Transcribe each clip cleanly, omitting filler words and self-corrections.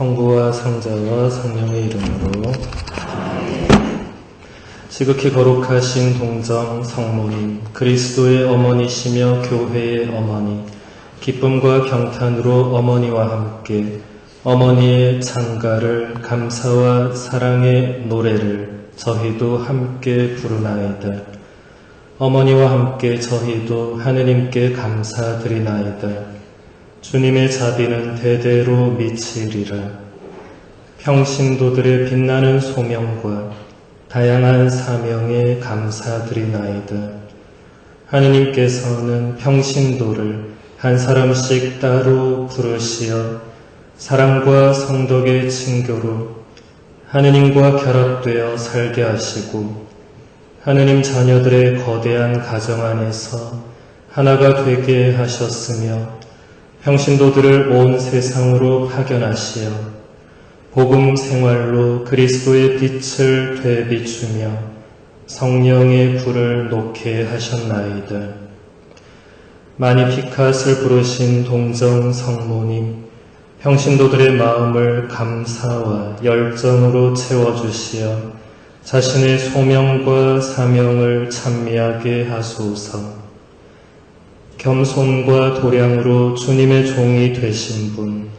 성부와 성자와 성령의 이름으로. 지극히 거룩하신 동정 성모님, 그리스도의 어머니시며 교회의 어머니, 기쁨과 경탄으로 어머니와 함께 어머니의 창가를 감사와 사랑의 노래를 저희도 함께 부르나이다. 어머니와 함께 저희도 하느님께 감사드리나이다. 주님의 자비는 대대로 미치리라. 평신도들의 빛나는 소명과 다양한 사명에 감사드리나이다. 하느님께서는 평신도를 한 사람씩 따로 부르시어 사랑과 성덕의 친교로 하느님과 결합되어 살게 하시고 하느님 자녀들의 거대한 가정 안에서 하나가 되게 하셨으며 평신도들을 온 세상으로 파견하시어 복음 생활로 그리스도의 빛을 되비추며 성령의 불을 놓게 하셨나이다. 마니피캇을 부르신 동정 성모님, 평신도들의 마음을 감사와 열정으로 채워주시어 자신의 소명과 사명을 찬미하게 하소서. 겸손과 도량으로 주님의 종이 되신 분,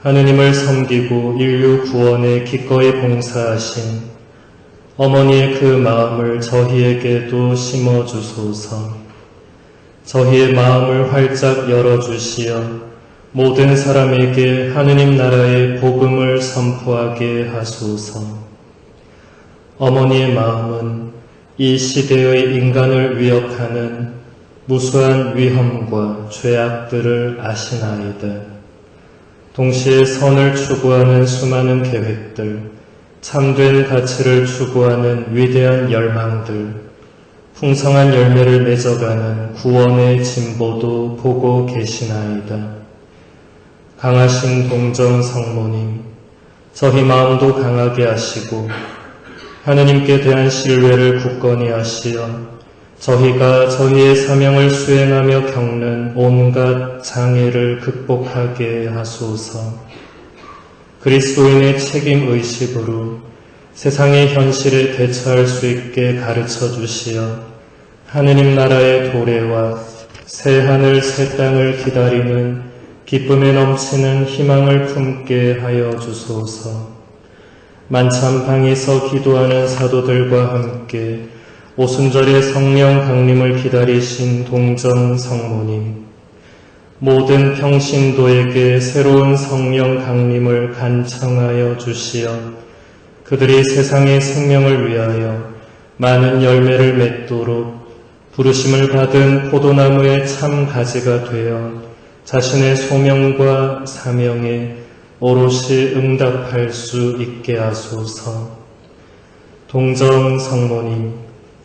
하느님을 섬기고 인류 구원에 기꺼이 봉사하신 어머니의 그 마음을 저희에게도 심어주소서. 저희의 마음을 활짝 열어주시어 모든 사람에게 하느님 나라의 복음을 선포하게 하소서. 어머니의 마음은 이 시대의 인간을 위협하는 무수한 위험과 죄악들을 아시나이다. 동시에 선을 추구하는 수많은 계획들, 참된 가치를 추구하는 위대한 열망들, 풍성한 열매를 맺어가는 구원의 진보도 보고 계시나이다. 강하신 동정 성모님, 저희 마음도 강하게 하시고 하느님께 대한 신뢰를 굳건히 하시어 저희가 저희의 사명을 수행하며 겪는 온갖 장애를 극복하게 하소서. 그리스도인의 책임의식으로 세상의 현실에 대처할 수 있게 가르쳐 주시어 하느님 나라의 도래와 새 하늘 새 땅을 기다리는 기쁨에 넘치는 희망을 품게 하여 주소서. 만찬방에서 기도하는 사도들과 함께 오순절의 성령 강림을 기다리신 동정 성모님, 모든 평신도에게 새로운 성령 강림을 간청하여 주시어 그들이 세상의 생명을 위하여 많은 열매를 맺도록 부르심을 받은 포도나무의 참 가지가 되어 자신의 소명과 사명에 오롯이 응답할 수 있게 하소서. 동정 성모님,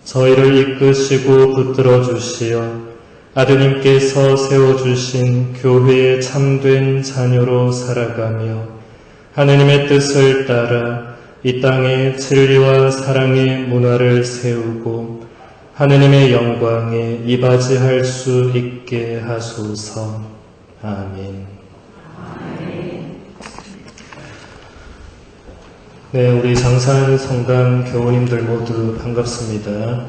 저희를 이끄시고 붙들어 주시어 아드님께서 세워주신 교회의 참된 자녀로 살아가며 하느님의 뜻을 따라 이 땅에 진리와 사랑의 문화를 세우고 하느님의 영광에 이바지할 수 있게 하소서. 아멘. 네, 우리 장산 성당 교우님들 모두 반갑습니다.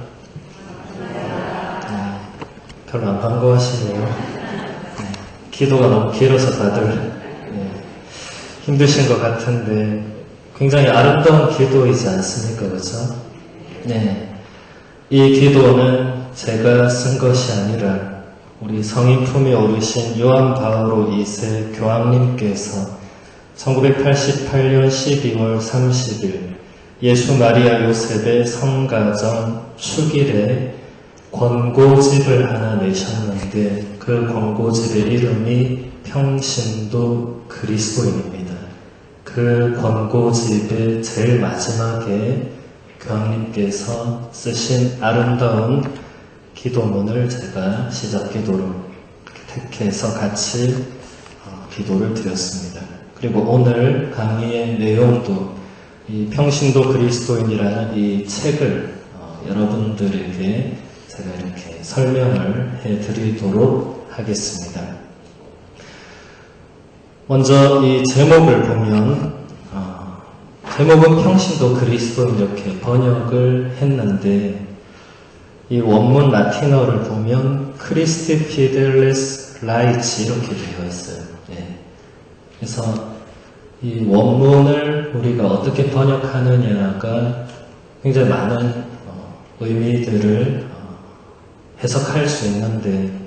별로 안 반가워하시네요. 기도가 너무 길어서 다들 힘드신 것 같은데 굉장히 아름다운 기도이지 않습니까? 그렇죠? 네, 이 기도는 제가 쓴 것이 아니라 우리 성인 품에 오르신 요한 바오로 2세 교황님께서 1988년 12월 30일 예수 마리아 요셉의 성가정 축일에 권고집을 하나 내셨는데 그 권고집의 이름이 평신도 그리스도인입니다. 그 권고집의 제일 마지막에 교황님께서 쓰신 아름다운 기도문을 제가 시작 기도로 택해서 같이 기도를 드렸습니다. 그리고 오늘 강의의 내용도 이 평신도 그리스도인이라는 이 책을 여러분들에게 제가 이렇게 설명을 해드리도록 하겠습니다. 먼저 이 제목을 보면 제목은 평신도 그리스도 이렇게 번역을 했는데 이 원문 라틴어를 보면 크리스티 피델레스 라이치 이렇게 되어 있어요. 네. 그래서 이 원문을 우리가 어떻게 번역하느냐가 굉장히 많은 의미들을 해석할 수 있는데,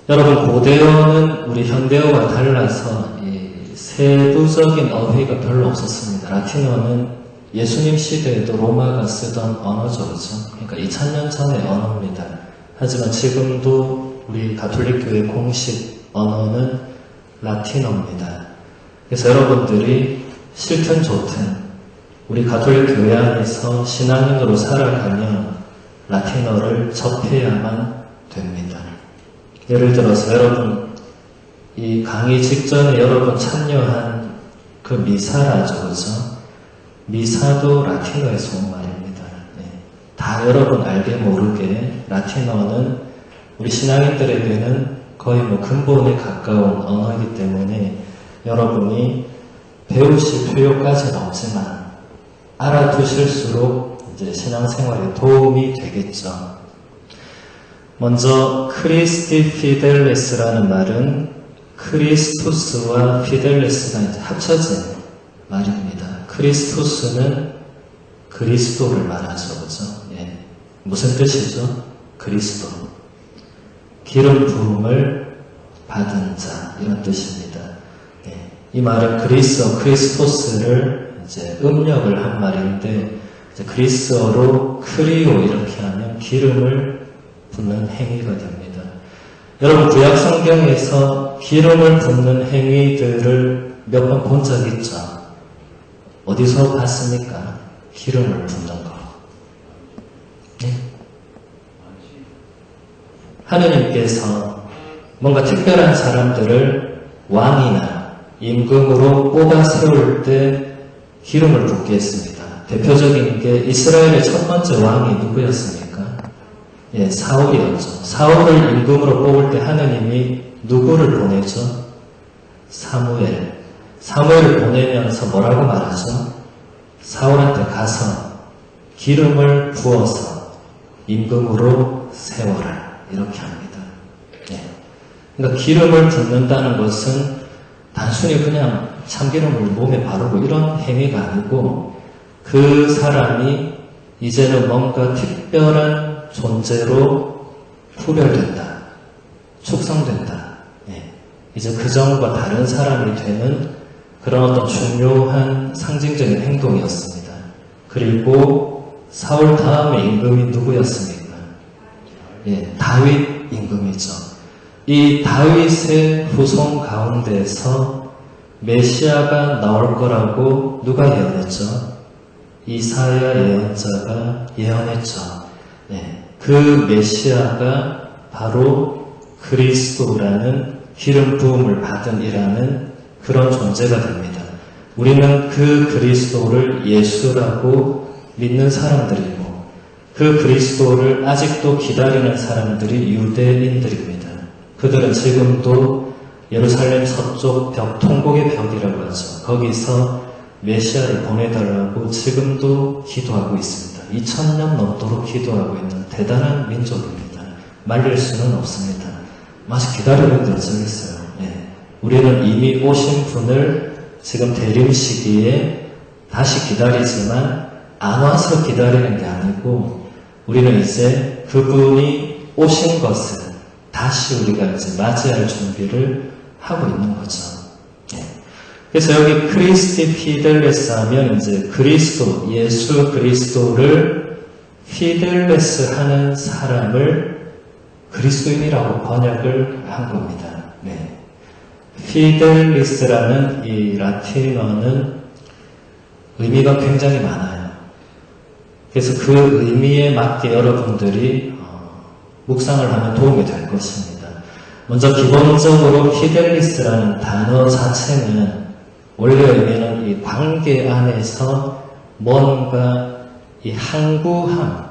여러분 고대어는 우리 현대어와 달라서 이 세부적인 어휘가 별로 없었습니다. 라틴어는 예수님 시대에도 로마가 쓰던 언어죠, 그렇죠? 그러니까 2000년 전의 언어입니다. 하지만 지금도 우리 가톨릭 교회 공식 언어는 라틴어입니다. 그래서 여러분들이 싫든 좋든 우리 가톨릭 교회 안에서 신앙인으로 살아가면 라틴어를 접해야만 됩니다. 예를 들어서 여러분 이 강의 직전에 여러분 참여한 그 미사라죠, 그렇죠? 미사도 라틴어에서 온 말입니다. 네. 다 여러분 알게 모르게 라틴어는 우리 신앙인들에게는 거의 근본에 가까운 언어이기 때문에 여러분이 배우실 필요까지는 없지만 알아두실수록 이제 신앙생활에 도움이 되겠죠. 먼저 크리스티 피델레스라는 말은 크리스토스와 피델레스가 이제 합쳐진 말입니다. 크리스토스는 그리스도를 말하죠, 그죠? 예. 무슨 뜻이죠? 그리스도. 기름 부음을 받은 자, 이런 뜻입니다. 예. 이 말은 그리스어, 크리스토스를 이제 음력을 한 말인데, 이제 그리스어로 크리오 이렇게 하면 기름을 붓는 행위가 됩니다. 여러분 구약 성경에서 기름을 붓는 행위들을 몇 번 본 적 있죠? 어디서 봤습니까? 기름을 붓는 거. 네? 하느님께서 뭔가 특별한 사람들을 왕이나 임금으로 뽑아 세울 때 기름을 붓게 했습니다. 대표적인 게 이스라엘의 첫 번째 왕이 누구였습니까? 예, 사울이었죠. 사울을 임금으로 뽑을 때 하느님이 누구를 보내죠? 사무엘. 사무엘을 보내면서 뭐라고 말하죠? 사울한테 가서 기름을 부어서 임금으로 세워라. 이렇게 합니다. 예. 그러니까 기름을 붓는다는 것은 단순히 그냥 참기름을 몸에 바르고 이런 행위가 아니고 그 사람이 이제는 뭔가 특별한 존재로 구별된다. 축성된다. 예. 이제 그전과 다른 사람이 되는 그런 어떤 중요한 상징적인 행동이었습니다. 그리고 사울 다음에 임금이 누구였습니까? 예, 다윗 임금이죠. 이 다윗의 후손 가운데서 메시아가 나올 거라고 누가 예언했죠? 이사야 예언자가 예언했죠. 예, 그 메시아가 바로 그리스도라는 기름 부음을 받은 이라는 그런 존재가 됩니다. 우리는 그 그리스도를 예수라고 믿는 사람들이고 그 그리스도를 아직도 기다리는 사람들이 유대인들입니다. 그들은 지금도 예루살렘 서쪽 벽, 통곡의 벽이라고 하죠. 거기서 메시아를 보내달라고 지금도 기도하고 있습니다. 2000년 넘도록 기도하고 있는 대단한 민족입니다. 말릴 수는 없습니다. 마치 기다리는 대적있어요. 네. 우리는 이미 오신 분을 지금 대림 시기에 다시 기다리지만 안 와서 기다리는 게 아니고 우리는 이제 그분이 오신 것을 다시 우리가 이제 맞이할 준비를 하고 있는 거죠. 네. 그래서 여기 크리스티 피델레스 하면 이제 그리스도, 예수 그리스도를 피델레스 하는 사람을 그리스도인이라고 번역을 한 겁니다. 네. 피델리스라는 이 라틴어는 의미가 굉장히 많아요. 그래서 그 의미에 맞게 여러분들이 묵상을 하면 도움이 될 것입니다. 먼저 기본적으로 피델리스라는 단어 자체는 원래 의미는 이 관계 안에서 뭔가 이 항구함,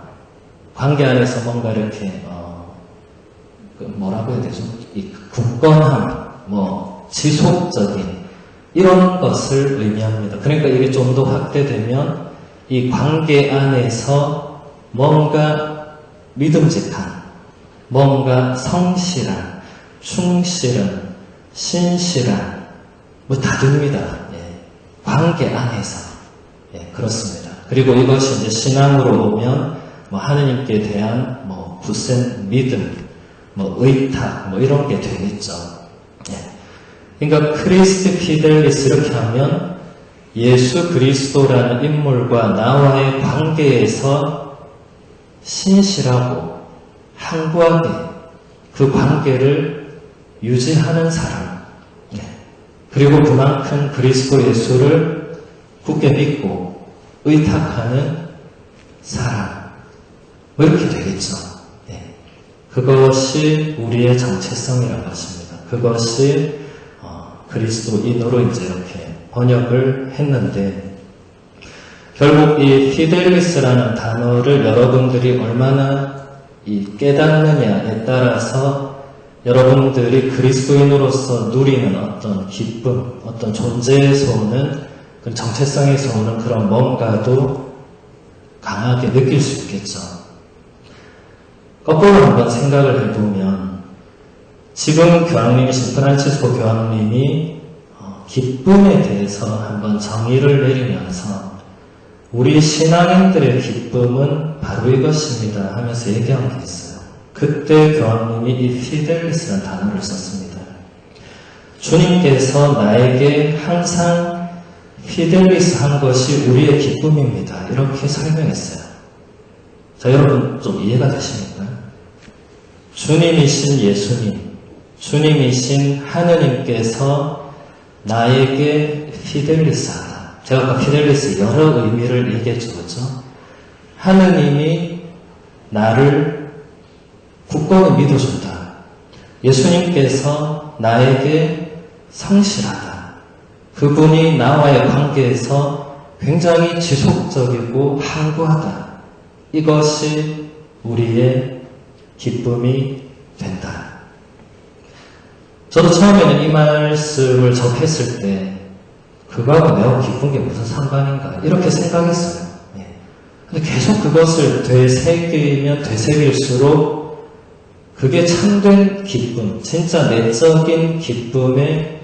관계 안에서 뭔가 이렇게 뭐라고 해야 되죠? 이 굳건함, 지속적인 이런 것을 의미합니다. 그러니까 이게 좀 더 확대되면 이 관계 안에서 뭔가 믿음직한, 뭔가 성실한, 충실한, 신실한, 뭐 다 됩니다. 관계 안에서. 그렇습니다. 그리고 이것이 이제 신앙으로 보면 뭐 하느님께 대한 뭐 굳센 믿음, 뭐 의탁, 뭐 이런 게 되겠죠. 그러니까 크리스티 피델리스 이렇게 하면 예수 그리스도라는 인물과 나와의 관계에서 신실하고 항구하게 그 관계를 유지하는 사람, 그리고 그만큼 그리스도 예수를 굳게 믿고 의탁하는 사람, 뭐 이렇게 되겠죠. 그것이 우리의 정체성이라고 하십니다. 그것이 그리스도인으로 이제 이렇게 번역을 했는데, 결국 이 피델리스라는 단어를 여러분들이 얼마나 깨닫느냐에 따라서 여러분들이 그리스도인으로서 누리는 어떤 기쁨, 어떤 존재에서 오는 그 정체성에서 오는 그런 뭔가도 강하게 느낄 수 있겠죠. 거꾸로 한번 생각을 해보면 지금 교황님이신 프란치스코 교황님이 기쁨에 대해서 한번 정의를 내리면서 우리 신앙인들의 기쁨은 바로 이것입니다 하면서 얘기한 게 있어요. 그때 교황님이 이 피델리스라는 단어를 썼습니다. 주님께서 나에게 항상 피델리스 한 것이 우리의 기쁨입니다. 이렇게 설명했어요. 자, 여러분 좀 이해가 되십니까? 주님이신 예수님, 주님이신 하느님께서 나에게 피델리스하다. 제가 아까 피델리스 여러 의미를 얘기해 주었죠. 하느님이 나를 굳건히 믿어준다. 예수님께서 나에게 성실하다. 그분이 나와의 관계에서 굉장히 지속적이고 항구하다. 이것이 우리의 기쁨이 된다. 저도 처음에는 이 말씀을 접했을 때 그거하고 내가 기쁜 게 무슨 상관인가 이렇게 생각했어요. 근데 계속 그것을 되새기면 되새길수록 그게 참된 기쁨, 진짜 내적인 기쁨의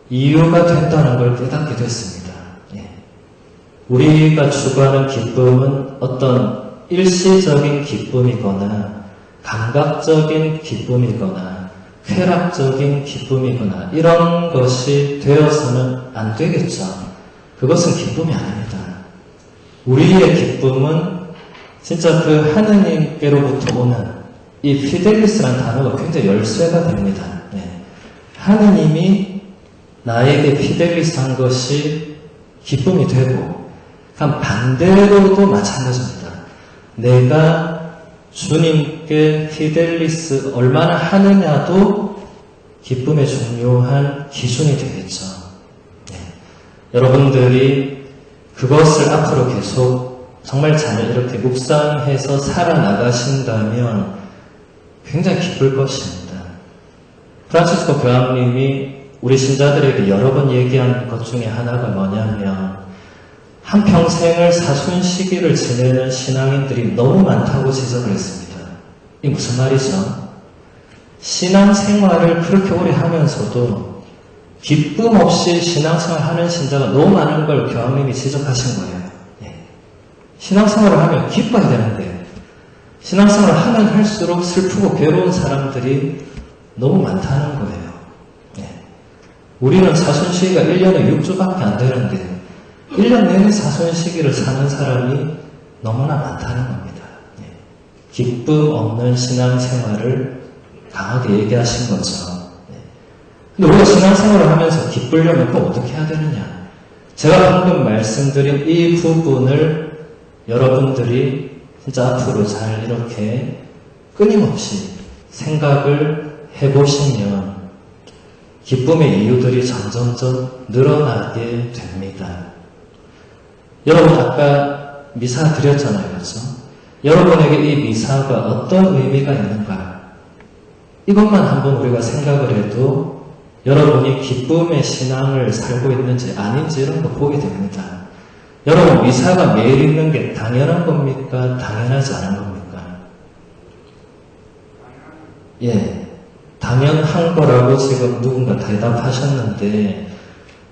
이유가 된다는 걸 깨닫게 됐습니다. 우리가 추구하는 기쁨은 어떤 일시적인 기쁨이거나 감각적인 기쁨이거나 쾌락적인 기쁨이거나 이런 것이 되어서는 안 되겠죠. 그것은 기쁨이 아닙니다. 우리의 기쁨은 진짜 그 하느님께로부터 오는 이 피델리스라는 단어가 굉장히 열쇠가 됩니다. 하느님이 나에게 피델리스한 것이 기쁨이 되고, 반대로도 마찬가지입니다. 내가 주님께 피델리스 얼마나 하느냐도 기쁨의 중요한 기준이 되겠죠. 여러분들이 그것을 앞으로 계속 정말 잘 이렇게 묵상해서 살아나가신다면 굉장히 기쁠 것입니다. 프란치스코 교황님이 우리 신자들에게 여러 번 얘기한 것 중에 하나가 뭐냐면 한평생을 사순시기를 지내는 신앙인들이 너무 많다고 지적을 했습니다. 이게 무슨 말이죠? 신앙생활을 그렇게 오래 하면서도 기쁨 없이 신앙생활 하는 신자가 너무 많은 걸 교황님이 지적하신 거예요. 신앙생활을 하면 기뻐야 되는데 신앙생활을 하면 할수록 슬프고 괴로운 사람들이 너무 많다는 거예요. 우리는 사순시기가 1년에 6주밖에 안 되는데 1년 내내 사순시기를 사는 사람이 너무나 많다는 겁니다. 기쁨 없는 신앙생활을 강하게 얘기하신 거죠. 근데 우리가 신앙생활을 하면서 기쁘려면 또 어떻게 해야 되느냐? 제가 방금 말씀드린 이 부분을 여러분들이 진짜 앞으로 잘 이렇게 끊임없이 생각을 해보시면 기쁨의 이유들이 점점점 늘어나게 됩니다. 여러분 아까 미사 드렸잖아요. 그렇죠? 여러분에게 이 미사가 어떤 의미가 있는가? 이것만 한번 우리가 생각을 해도 여러분이 기쁨의 신앙을 살고 있는지 아닌지 이런 거 보게 됩니다. 여러분 미사가 매일 읽는 게 당연한 겁니까? 당연하지 않은 겁니까? 예, 당연한 거라고 지금 누군가 대답하셨는데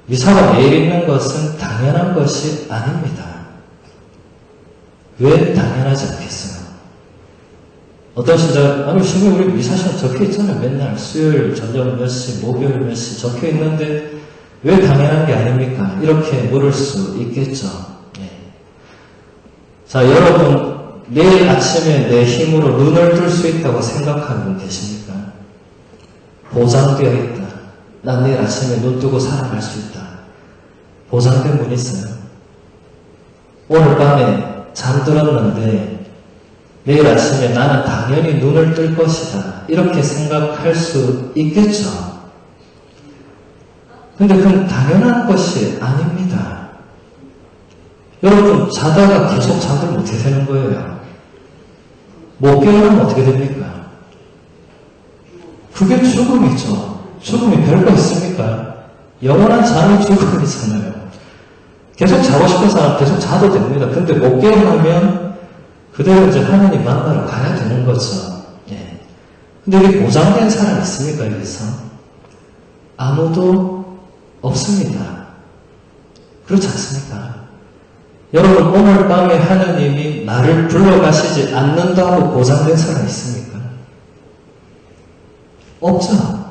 미사가 매일 읽는 것은 당연한 것이 아닙니다. 왜 당연하지 않겠어요? 어떤 시절, 아니, 신경 우리 미사 시간 적혀 있잖아요. 맨날 수요일 저녁 몇 시, 목요일 몇 시 적혀 있는데 왜 당연한 게 아닙니까? 이렇게 물을 수 있겠죠. 예. 자, 여러분, 내일 아침에 내 힘으로 눈을 뜰 수 있다고 생각하는 분 계십니까? 보장되어 있다. 난 내일 아침에 눈 뜨고 살아갈 수 있다. 보장된 분 있어요? 오늘 밤에 잠들었는데 내일 아침에 나는 당연히 눈을 뜰 것이다. 이렇게 생각할 수 있겠죠. 근데 그건 당연한 것이 아닙니다. 여러분 자다가 계속 잠들면 어떻게 되는 거예요? 못 깨어나면 어떻게 됩니까? 그게 죽음이죠. 죽음이 별거 있습니까? 영원한 잠이 죽음이잖아요. 계속 자고 싶은 사람 계속 자도 됩니다. 근데 못 깨어나면 그대로 이제 하나님 만나러 가야 되는 거죠. 예. 근데 여기 보장된 사람 있습니까, 여기서? 아무도 없습니다. 그렇지 않습니까? 여러분, 오늘 밤에 하나님이 나를 불러가시지 않는다고 보장된 사람 있습니까? 없죠.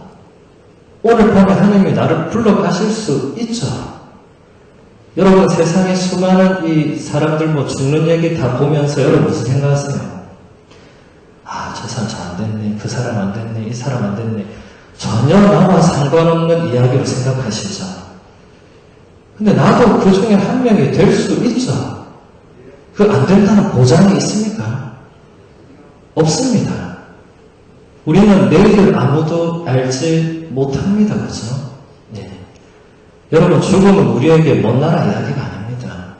오늘 밤에 하나님이 나를 불러가실 수 있죠. 여러분 세상에 수많은 이 사람들 뭐 죽는 얘기 다 보면서 여러분 무슨 생각하세요? 아, 저 사람 잘 안 됐네. 그 사람 안 됐네. 이 사람 안 됐네. 전혀 나와 상관없는 이야기로 생각하시죠. 근데 나도 그 중에 한 명이 될 수 있죠. 그 안 된다는 보장이 있습니까? 없습니다. 우리는 내일을 아무도 알지 못합니다. 그죠? 네. 여러분 죽음은 우리에게 먼 나라 이야기가 아닙니다.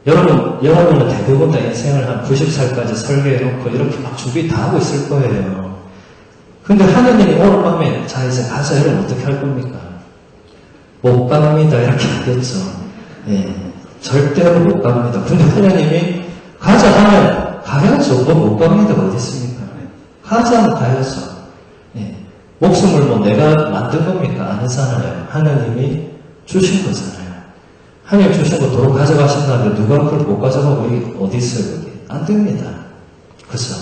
여러분은 대부분 다 인생을 한 90살까지 설계해놓고 이렇게 막 준비 다 하고 있을 거예요. 근데 하느님이 오늘 밤에 자 이제 가자 여러분 어떻게 할 겁니까? 못 갑니다 이렇게 하겠죠. 예, 절대로 못 갑니다. 근데 하느님이 가자 하면 가야죠. 못 갑니다 어디 있습니까? 가자 하면 가야죠. 예, 목숨을 뭐 내가 만든 겁니까? 아니잖아요. 하느님이 주신 거잖아요. 하나님 주신 거 도로 가져가신다는데 누가 그걸 못 가져가고 이게 어디 있어요? 여기? 안 됩니다. 그죠?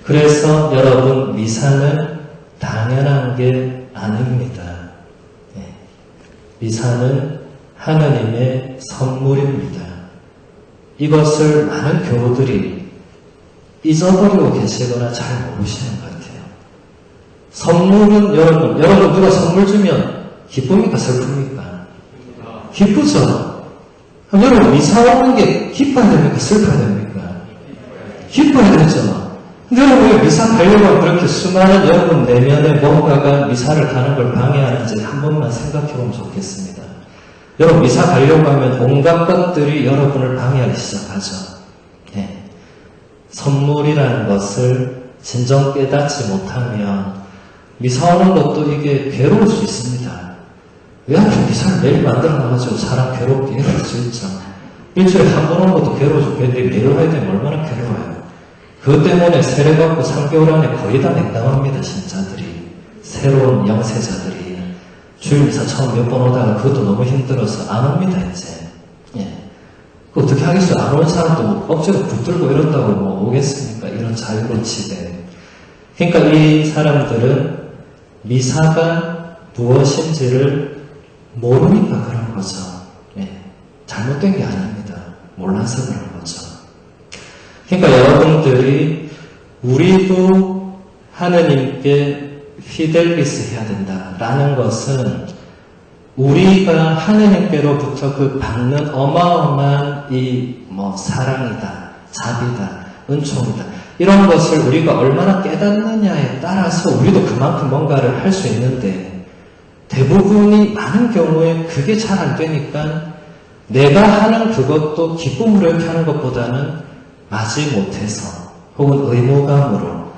그래서 여러분 미사는 당연한 게 아닙니다. 네. 미사는 하나님의 선물입니다. 이것을 많은 교우들이 잊어버리고 계시거나 잘 모르시는 것 같아요. 선물은 여러분 누가 선물 주면 기쁩니까? 슬픕니까? 기쁘죠? 여러분 미사 오는 게 기뻐야 됩니까? 슬퍼야 됩니까? 기뻐야 되죠. 근데 여러분 왜 미사 가려고 그렇게 수많은 여러분 내면에 뭔가가 미사를 가는 걸 방해하는지 한 번만 생각해 보면 좋겠습니다. 여러분 미사 가려고 하면 온갖 것들이 여러분을 방해하기 시작하죠. 네. 선물이라는 것을 진정 깨닫지 못하면 미사 오는 것도 이게 괴로울 수 있습니다. 왜 하필 미사를 매일 만들어놔가지고 사람 괴롭게 이럴 수 있죠. 일주일에 한 번 오는 것도 괴로워 죽겠는데 매일 와야 되면 얼마나 괴로워요. 그것 때문에 세례받고 3개월 안에 거의 다 냉담합니다. 신자들이. 새로운 영세자들이. 주일미사 처음 몇 번 오다가 그것도 너무 힘들어서 안 옵니다. 이제. 예. 그 어떻게 하겠어요. 안 오는 사람도 뭐 억지로 붙들고 이런다고 뭐 오겠습니까? 이런 자유로치대. 그러니까 이 사람들은 미사가 무엇인지를 모르니까 그런 거죠. 예. 잘못된 게 아닙니다. 몰라서 그런 거죠. 그러니까 여러분들이 우리도 하느님께 피델리스 해야 된다라는 것은 우리가 하느님께로부터 그 받는 어마어마한 이 사랑이다, 자비다, 은총이다 이런 것을 우리가 얼마나 깨닫느냐에 따라서 우리도 그만큼 뭔가를 할 수 있는데 대부분이 많은 경우에 그게 잘 안 되니까 내가 하는 그것도 기쁨으로 이렇게 하는 것보다는 마지 못해서 혹은 의무감으로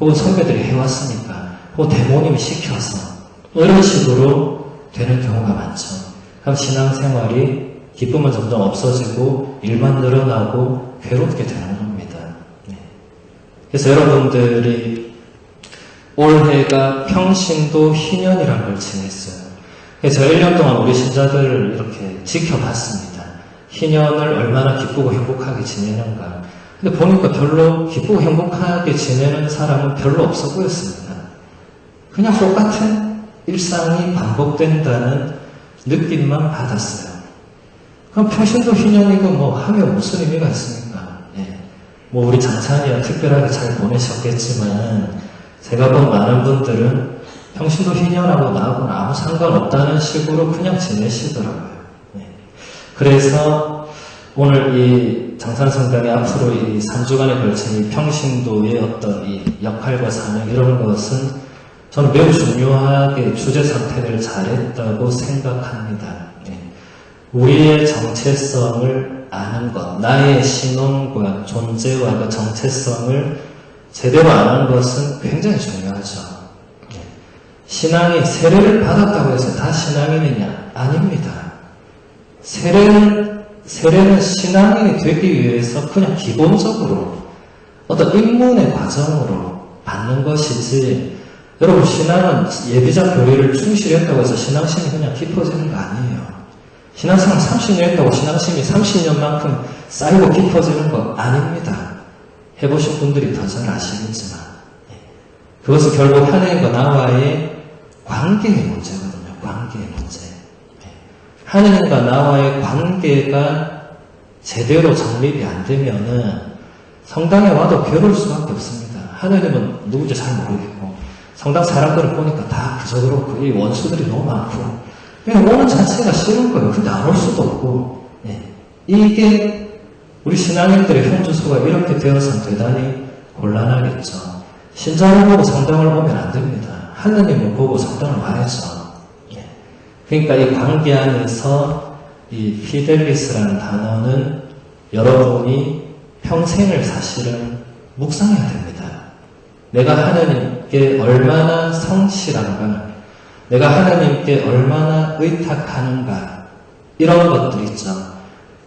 혹은 선배들이 해왔으니까 혹은 대모님이 시켜서 뭐 이런 식으로 되는 경우가 많죠. 그럼 신앙생활이 기쁨은 점점 없어지고 일만 늘어나고 괴롭게 되는 겁니다. 네. 그래서 여러분들이 올해가 평신도 희년이라는 걸 지냈어요. 그래서 제가 1년 동안 우리 신자들을 이렇게 지켜봤습니다. 희년을 얼마나 기쁘고 행복하게 지내는가. 근데 보니까 별로 기쁘고 행복하게 지내는 사람은 별로 없어 보였습니다. 그냥 똑같은 일상이 반복된다는 느낌만 받았어요. 그럼 평신도 희년이고 뭐 하면 무슨 의미가 있습니까? 예. 뭐 우리 장찬이야 특별하게 잘 보내셨겠지만 제가 본 많은 분들은 평신도 희년하고 나하고는 아무 상관없다는 식으로 그냥 지내시더라고요. 예. 그래서 오늘 이 장산성당이 앞으로 이 3주간에 걸친 이 평신도의 어떤 이 역할과 사명 이런 것은 저는 매우 중요하게 주제 선택을 잘했다고 생각합니다. 예. 우리의 정체성을 아는 것, 나의 신원과 존재와 그 정체성을 제대로 아는 것은 굉장히 중요하죠. 예. 신앙이 세례를 받았다고 해서 다 신앙인이냐? 아닙니다. 세례는 신앙인이 되기 위해서 그냥 기본적으로 어떤 입문의 과정으로 받는 것이지, 여러분 신앙은 예비자 교리를 충실히 했다고 해서 신앙심이 그냥 깊어지는 거 아니에요. 신앙생활 30년 했다고 신앙심이 30년만큼 쌓이고 깊어지는 거 아닙니다. 해보신 분들이 더 잘 아시겠지만 그것은 결국 하나님과 나와의 관계의 문제거든요. 관계의 문제. 하나님과 나와의 관계가 제대로 정립이 안 되면은 성당에 와도 괴로울 수밖에 없습니다. 하나님은 누군지 잘 모르겠고 성당 사람들을 보니까 다 그저 그렇고 이 원수들이 너무 많고 그냥 오는 자체가 싫은 거예요. 근데 안 올 수도 없고 이게 우리 신앙인들의 현주소가 이렇게 되어서는 대단히 곤란하겠죠. 신자를 보고 성당을 오면 안 됩니다. 하나님을 보고 성당을 와야죠. 그러니까 이 관계 안에서 이 피델리스라는 단어는 여러분이 평생을 사실은 묵상해야 됩니다. 내가 하나님께 얼마나 성실한가, 내가 하나님께 얼마나 의탁하는가, 이런 것들 있죠.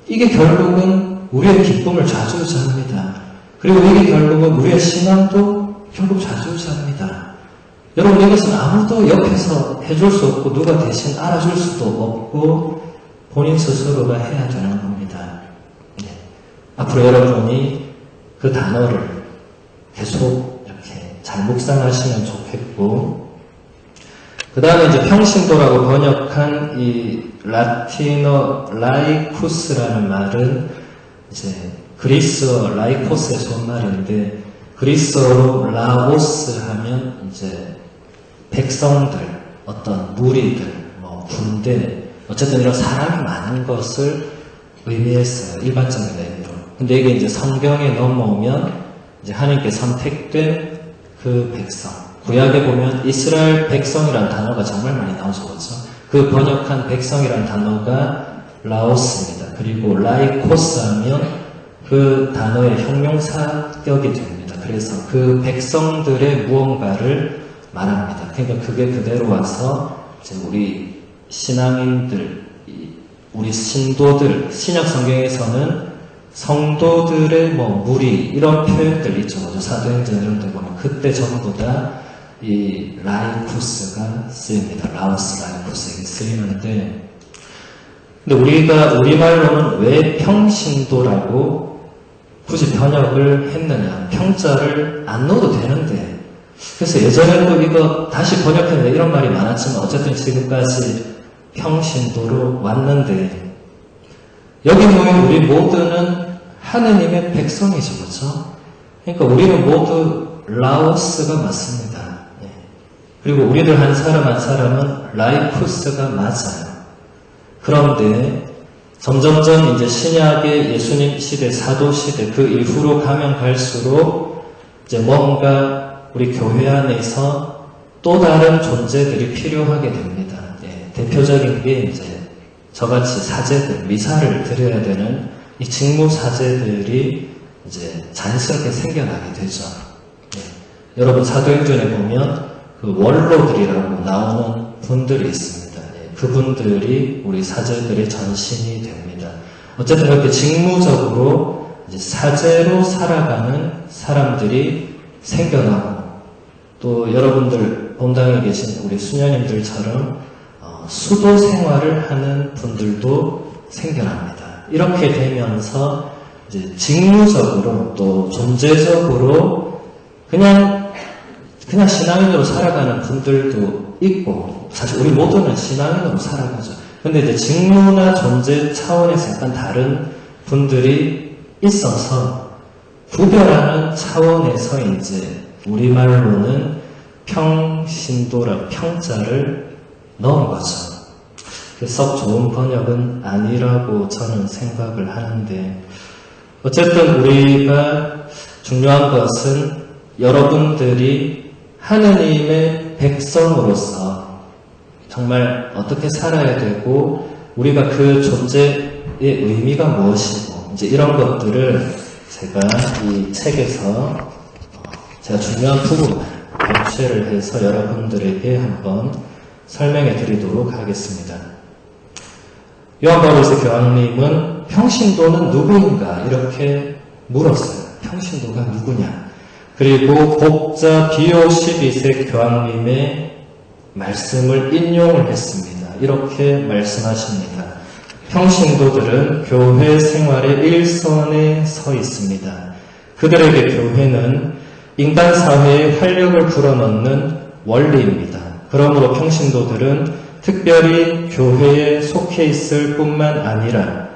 이게 결국은 우리의 기쁨을 좌지우지합니다. 그리고 이게 결국은 우리의 신앙도 결국 좌지우지합니다. 여러분 이것은 아무도 옆에서 해줄 수 없고 누가 대신 알아줄 수도 없고 본인 스스로가 해야 되는 겁니다. 네. 앞으로 여러분이 그 단어를 계속 이렇게 잘 묵상하시면 좋겠고, 그 다음에 이제 평신도라고 번역한 이 라틴어 라이쿠스라는 말은 이제 그리스어 라이코스의 손말인데 그리스어로 라오스 하면 이제 백성들, 어떤 무리들, 뭐 군대, 어쨌든 이런 사람이 많은 것을 의미했어요. 일반적인 의미로. 근데 이게 이제 성경에 넘어오면 이제 하나님께 선택된 그 백성. 구약에 보면 이스라엘 백성이라는 단어가 정말 많이 나오죠. 그렇죠? 그 번역한 백성이라는 단어가 라오스입니다. 그리고 라이코스 하면 그 단어의 형용사격이 됩니다. 그래서 그 백성들의 무언가를 말합니다. 그러니까 그게 그대로 와서 이제 우리 신앙인들, 우리 신도들, 신약 성경에서는 성도들의 뭐 무리 이런 표현들 있죠. 사도행전 이런 데 보면 그때 전부 다 이 라이쿠스가 쓰입니다. 라오스 라이쿠스 이게 쓰이는데, 근데 우리가 우리말로는 왜 평신도라고 굳이 번역을 했느냐? 평자를 안 넣어도 되는데. 그래서 예전에도 이거 다시 번역했는데 이런 말이 많았지만 어쨌든 지금까지 평신도로 왔는데, 여기 모인 우리 모두는 하느님의 백성이죠. 그렇죠? 그러니까 우리는 모두 라오스가 맞습니다. 그리고 우리들 한 사람 한 사람은 라이쿠스가 맞아요. 그런데 점점점 이제 신약의 예수님 시대, 사도 시대 그 이후로 가면 갈수록 이제 뭔가 우리 교회 안에서 또 다른 존재들이 필요하게 됩니다. 대표적인 게 이제 저같이 사제들, 미사를 드려야 되는 이 직무 사제들이 이제 자연스럽게 생겨나게 되죠. 여러분 사도행전에 보면 그 원로들이라고 나오는 분들이 있습니다. 그분들이 우리 사제들의 전신이 됩니다. 어쨌든 이렇게 직무적으로 이제 사제로 살아가는 사람들이 생겨나고, 또 여러분들 본당에 계신 우리 수녀님들처럼 수도 생활을 하는 분들도 생겨납니다. 이렇게 되면서 이제 직무적으로 또 존재적으로 그냥 신앙인으로 살아가는 분들도 있고, 사실 우리 모두는 신앙인으로 살아가죠. 근데 이제 직무나 존재 차원에서 약간 다른 분들이 있어서 구별하는 차원에서 이제 우리말로는 평신도라 평자를 넣은 거죠. 썩 좋은 번역은 아니라고 저는 생각을 하는데, 어쨌든 우리가 중요한 것은 여러분들이 하느님의 백성으로서 정말 어떻게 살아야 되고, 우리가 그 존재의 의미가 무엇이고, 이제 이런 것들을 제가 이 책에서 제가 중요한 부분만 발췌를 해서 여러분들에게 한번 설명해 드리도록 하겠습니다. 요한 바오로스 교황님은 평신도는 누구인가 이렇게 물었어요. 평신도가 누구냐. 그리고 복자 비오 12세 교황님의 말씀을 인용을 했습니다. 이렇게 말씀하십니다. 평신도들은 교회 생활의 일선에 서 있습니다. 그들에게 교회는 인간 사회에 활력을 불어넣는 원리입니다. 그러므로 평신도들은 특별히 교회에 속해 있을 뿐만 아니라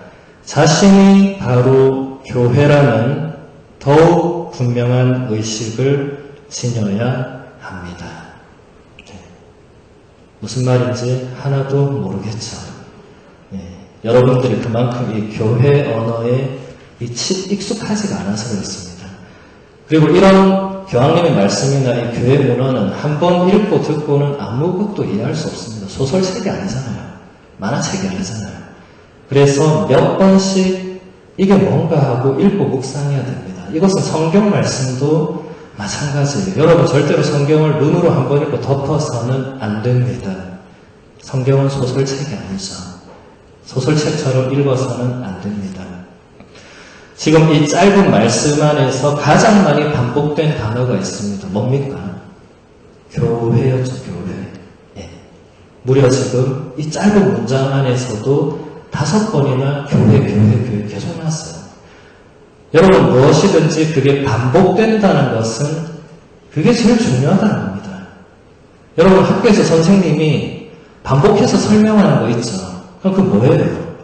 자신이 바로 교회라는 더욱 분명한 의식을 지녀야 합니다. 무슨 말인지 하나도 모르겠죠. 여러분들이 그만큼 이 교회 언어에 익숙하지가 않아서 그렇습니다. 그리고 이런 교황님의 말씀이나 이 교회 문헌은 한 번 읽고 듣고는 아무것도 이해할 수 없습니다. 소설책이 아니잖아요. 만화책이 아니잖아요. 그래서 몇 번씩 이게 뭔가 하고 읽고 묵상해야 됩니다. 이것은 성경 말씀도 마찬가지예요. 여러분 절대로 성경을 눈으로 한 번 읽고 덮어서는 안 됩니다. 성경은 소설책이 아니죠. 소설책처럼 읽어서는 안 됩니다. 지금 이 짧은 말씀 안에서 가장 많이 반복된 단어가 있습니다. 뭡니까? 교회였죠, 교회. 무려 지금 이 짧은 문장 안에서도 5번이나 교회 계속 나왔어요. 여러분 무엇이든지 그게 반복된다는 것은 그게 제일 중요하다는 겁니다. 여러분 학교에서 선생님이 반복해서 설명하는 거 있죠. 그럼 그거 뭐예요?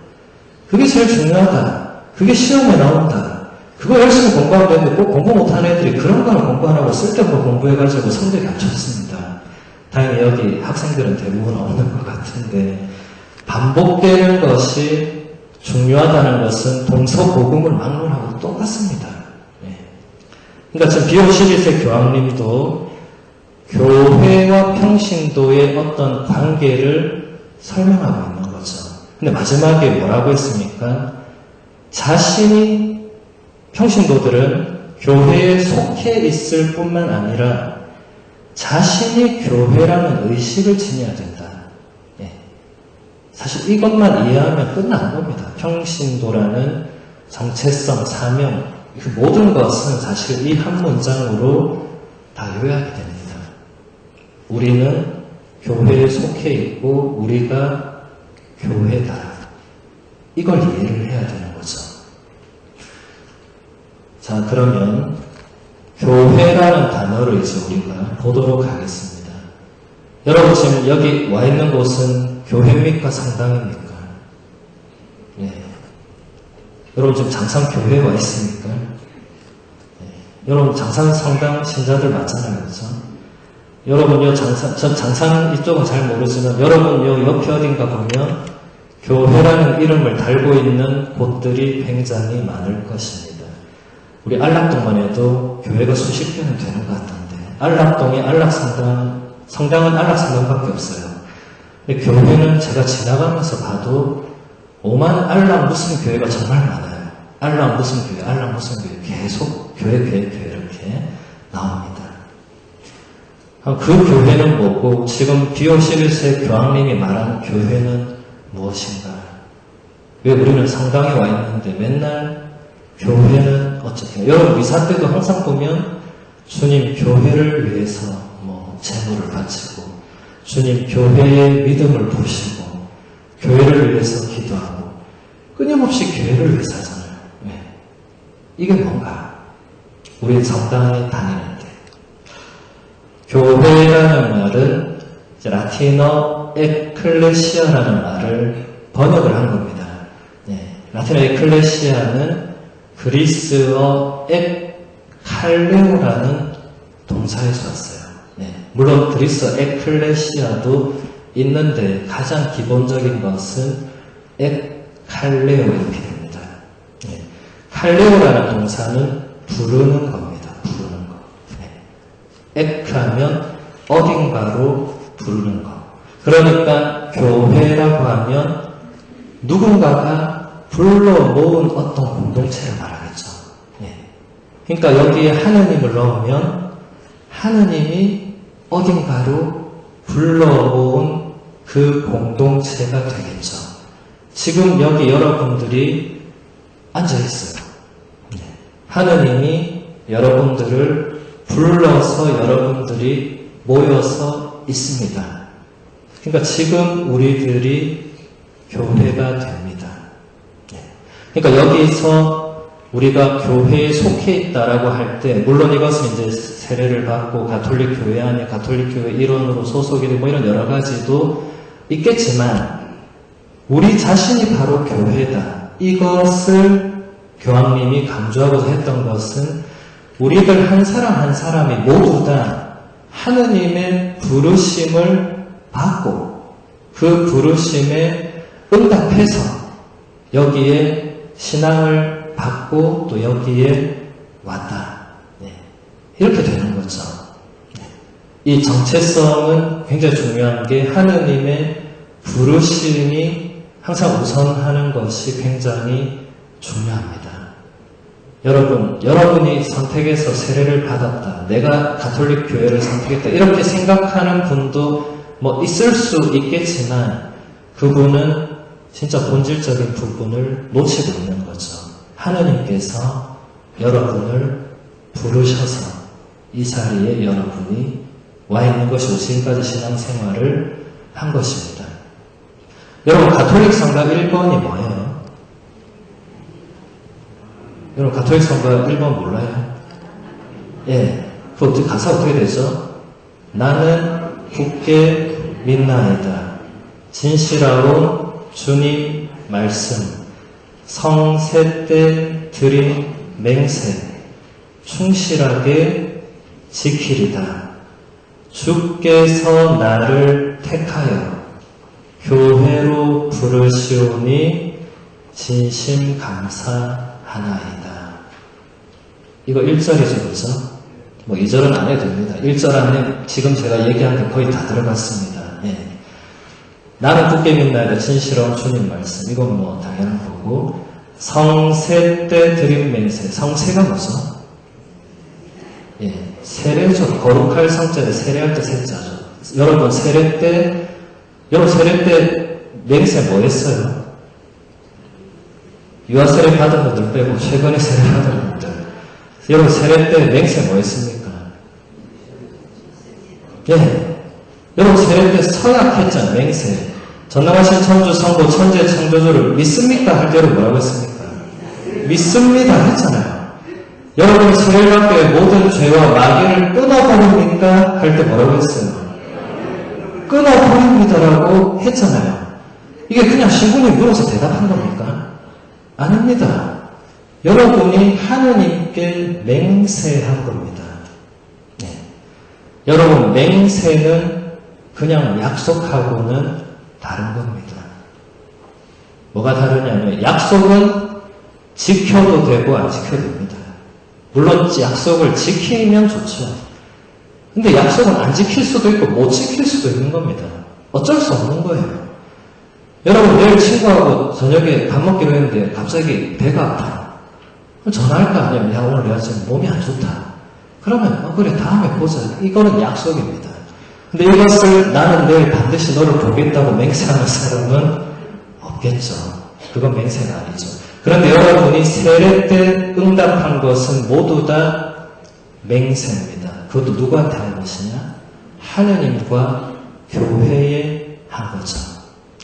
그게 제일 중요하다. 그게 시험에 나온다. 그거 열심히 공부하면 되는데 꼭 공부 못하는 애들이 그런 거는 공부 안 하고 쓸데없는 공부해가지고 성적이 안 좋습니다. 다행히 여기 학생들은 대부분 없는 것 같은데, 반복되는 것이 중요하다는 것은 동서고금을 막론하고 똑같습니다. 그러니까 지금 비오 12세 교황님도 교회와 평신도의 어떤 관계를 설명하고 있는 거죠. 근데 마지막에 뭐라고 했습니까? 자신이, 평신도들은 교회에 속해 있을 뿐만 아니라 자신이 교회라는 의식을 지녀야 된다. 사실 이것만 이해하면 끝나는 겁니다. 평신도라는 정체성, 사명, 그 모든 것은 사실 이 한 문장으로 다 요약이 됩니다. 우리는 교회에 속해 있고 우리가 교회다. 이걸 이해를 해야 되는 거죠. 자, 그러면 교회라는 단어를 이제 우리가 보도록 하겠습니다. 여러분 지금 여기 와 있는 곳은 교회입니까? 성당입니까? 여러분 지금 장산 교회에 와 있습니까? 여러분 장산 성당 신자들 맞잖아요. 그렇죠? 여러분 저 장산 이쪽은 잘 모르지만 여러분 옆에 어딘가 보면 교회라는 이름을 달고 있는 곳들이 굉장히 많을 것입니다. 우리 안락동만 해도 교회가 수십 개는 되는 것 같던데, 안락동에 성당은 안락성당밖에 없어요. 근데 교회는 제가 지나가면서 봐도 오만 안락 무슨 교회가 정말 많아요. 안락 무슨 교회, 안락 무슨 교회, 계속 교회 이렇게 나옵니다. 그 교회는 뭐고 지금 B51세 교황님이 말하는 교회는 무엇인가? 왜 우리는 성당에 와 있는데 맨날 교회는 어쨌든 여러분 미사 때도 항상 보면 주님 교회를 위해서 뭐 재물을 바치고 주님 교회의 믿음을 보시고 교회를 위해서 기도하고 끊임없이 교회를 위해서 하잖아요. 네. 이게 뭔가 우리 성당에 다니는데 교회라는 말은 라틴어 에클레시아라는 말을 번역을 한 겁니다. 네. 라틴어 에클레시아는 그리스어 칼레오라는 동사에서 왔어요. 네. 물론 그리스어 에클레시아도 있는데 가장 기본적인 것은 칼레오의 필입니다. 네. 칼레오라는 동사는 부르는 겁니다. 부르는 거. 네. 에크하면 어딘가로 부르는 거. 그러니까 교회라고 하면 누군가가 불러 모은 어떤 공동체를 말하겠죠. 네. 그러니까 여기에 하느님을 넣으면 하느님이 어딘가로 불러 모은 그 공동체가 되겠죠. 지금 여기 여러분들이 앉아있어요. 네. 하느님이 여러분들을 불러서 여러분들이 모여서 있습니다. 그러니까 지금 우리들이 교회가 됩니다. 네. 그러니까 여기서 우리가 교회에 속해 있다라고 할 때, 물론 이것은 이제 세례를 받고 가톨릭 교회 안에 가톨릭 교회 일원으로 소속이 되고 뭐 이런 여러 가지도 있겠지만, 우리 자신이 바로 교회다. 이것을 교황님이 강조하고자 했던 것은 우리들 한 사람 한 사람이 모두 다 하느님의 부르심을 받고 그 부르심에 응답해서 여기에 신앙을 받고 또 여기에 왔다. 네. 이렇게 되는 거죠. 네. 이 정체성은 굉장히 중요한 게 하느님의 부르심이 항상 우선하는 것이 굉장히 중요합니다. 여러분이 선택해서 세례를 받았다. 내가 가톨릭 교회를 선택했다. 이렇게 생각하는 분도 뭐 있을 수 있겠지만 그분은 진짜 본질적인 부분을 놓치고 있는 거죠. 하느님께서 여러분을 부르셔서 이 자리에 여러분이 와 있는 것이고 지금까지 신앙생활을 한 것입니다. 여러분 가톨릭 성가 1번이 뭐예요? 여러분 가톨릭 성가 1번 몰라요? 예, 그 가사 어떻게 되죠? 나는 굳게 믿나이다. 진실하온 주님 말씀 성세때 드린 맹세 충실하게 지키리다. 주께서 나를 택하여 교회로 부르시오니 진심 감사하나이다. 이거 1절이죠, 그렇죠? 뭐 2절은 안 해도 됩니다. 1절 안에 지금 제가 얘기한 게 거의 다 들어갔습니다. 예. 나는 굳게 믿나이다. 진실한 주님 말씀. 이건 뭐 당연한 거고. 성세 때 드린 맹세. 성세가 뭐죠? 예. 세례죠. 거룩할 성자를 세례할 때 세자죠. 여러분 세례 때 맹세 뭐 했어요? 유아 세례 받은 분들 빼고 최근에 세례 받은 분들. 여러분 세례 때 맹세 뭐 했습니까? 예. 여러분 세례 때 서약했잖아요. 맹세. 전능하신 천주 성부 천재 창조주를 믿습니까? 할 때로 뭐라고 했습니까? 믿습니다 했잖아요. 여러분이 세례를 받게 모든 죄와 마귀를 끊어버립니까? 할 때 뭐라고 했어요? 끊어버립니다라고 했잖아요. 이게 그냥 신부님이 물어서 대답한 겁니까? 아닙니다. 여러분이 하느님께 맹세한 겁니다. 네. 여러분 맹세는 그냥 약속하고는 다른 겁니다. 뭐가 다르냐면 약속은 지켜도 되고 안 지켜도 됩니다. 물론 약속을 지키면 좋죠. 근데 약속은 안 지킬 수도 있고 못 지킬 수도 있는 겁니다. 어쩔 수 없는 거예요. 여러분 내일 친구하고 저녁에 밥 먹기로 했는데 갑자기 배가 아파. 그럼 전화할까? 아니면 야 오늘 내가 지금 몸이 안 좋다. 그러면 그래 다음에 보자. 이거는 약속입니다. 근데 이것을 나는 내일 반드시 너를 보겠다고 맹세하는 사람은 없겠죠. 그건 맹세가 아니죠. 그런데 여러분이 세례 때 응답한 것은 모두 다 맹세입니다. 그것도 누구한테 한 것이냐? 하느님과 교회에 한 거죠.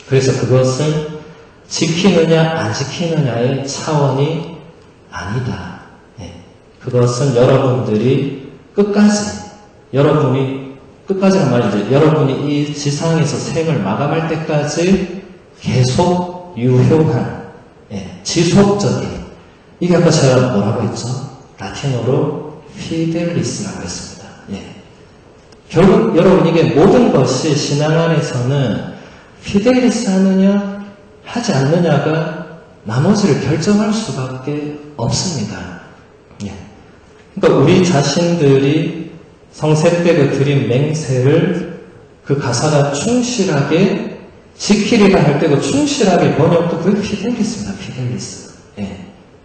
그래서 그것은 지키느냐 안 지키느냐의 차원이 아니다. 그것은 여러분들이 끝까지란 말이죠. 여러분이 이 지상에서 생을 마감할 때까지 계속 유효한, 지속적인, 이게 아까 제가 뭐라고 했죠? 라틴어로 피델리스라고 했습니다. 결국 여러분 이게 모든 것이 신앙 안에서는 피델리스 하느냐 하지 않느냐가 나머지를 결정할 수밖에 없습니다. 그러니까 우리 자신들이 성세 때 그 드린 맹세를 그 가사가 충실하게 지키리라 할 때 그 충실하게 번역도 그게 피델리스입니다. 피델리스.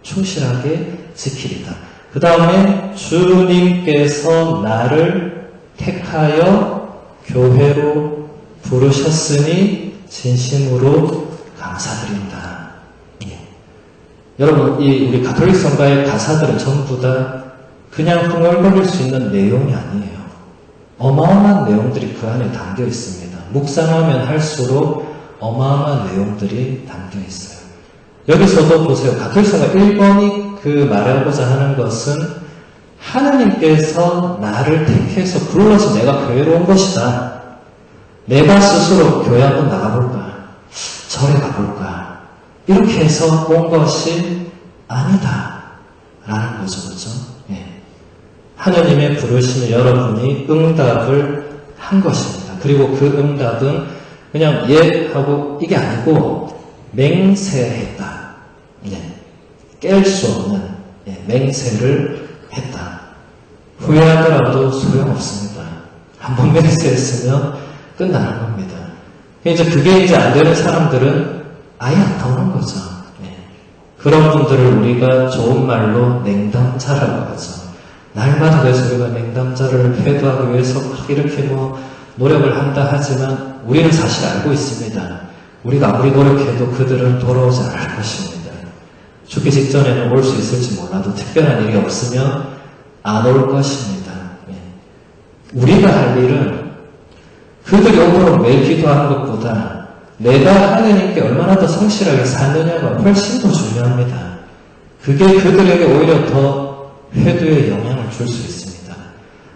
충실하게 지키리다. 그 다음에 주님께서 나를 택하여 교회로 부르셨으니 진심으로 감사드린다. 여러분, 우리 가톨릭 성가의 가사들은 전부 다 그냥 흥얼거릴 수 있는 내용이 아니에요. 어마어마한 내용들이 그 안에 담겨 있습니다. 묵상하면 할수록 어마어마한 내용들이 담겨 있어요. 여기서도 보세요. 가톨릭 성가 1번이 그 말하고자 하는 것은 하느님께서 나를 택해서 불러서 내가 교회로 온 것이다. 내가 스스로 교회 한번 나가볼까? 절에 가볼까? 이렇게 해서 온 것이 아니다. 라는 거죠. 그렇죠? 하느님의 부르심에 여러분이 응답을 한 것입니다. 그리고 그 응답은 그냥 하고 이게 아니고 맹세했다. 깰 수 없는 맹세를 했다. 후회하더라도 소용없습니다. 한번 맹세했으면 끝나는 겁니다. 그게 이제 안 되는 사람들은 아예 안 나오는 거죠. 그런 분들을 우리가 좋은 말로 냉담자라고 하죠. 날마다 그래서 우리가 냉담자를 회도하기 위해서 막 이렇게 노력을 한다 하지만 우리는 사실 알고 있습니다. 우리가 아무리 노력해도 그들은 돌아오지 않을 것입니다. 죽기 직전에는 올 수 있을지 몰라도 특별한 일이 없으면 안 올 것입니다. 우리가 할 일은 그들이 오도록 매일 기도하는 것보다 내가 하느님께 얼마나 더 성실하게 사느냐가 훨씬 더 중요합니다. 그게 그들에게 오히려 더 회도에 영향을 줄 수 있습니다.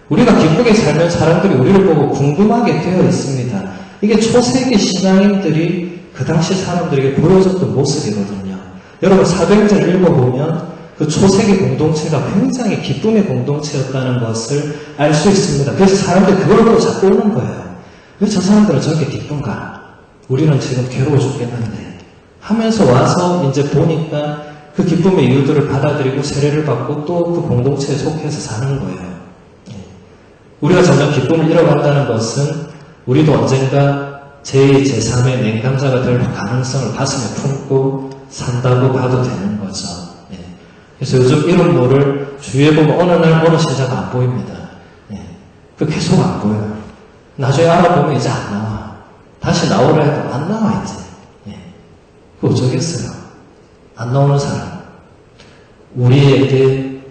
우리가 기쁘게 살면 사람들이 우리를 보고 궁금하게 되어 있습니다. 이게 초세기 신앙인들이 그 당시 사람들에게 보여줬던 모습이거든요. 여러분 사도행전 읽어보면 그 초세기 공동체가 굉장히 기쁨의 공동체였다는 것을 알 수 있습니다. 그래서 사람들이 그걸 보고 자꾸 오는 거예요. 왜 저 사람들은 저렇게 기쁜가? 우리는 지금 괴로워 죽겠는데 하면서 와서 이제 보니까 그 기쁨의 이유들을 받아들이고 세례를 받고 또 그 공동체에 속해서 사는 거예요. 우리가 점점 기쁨을 잃어간다는 것은 우리도 언젠가 제2, 제3의 냉담자가 될 가능성을 가슴에 품고 산다고 봐도 되는 거죠. 그래서 요즘 이런 모를 주위에 보면 어느 날 어느 신자가 안 보입니다. 그 계속 안 보여요. 나중에 알아보면 이제 안 나와. 다시 나오라 해도 안 나와 이제. 그 어쩌겠어요. 안 나오는 사람. 우리에게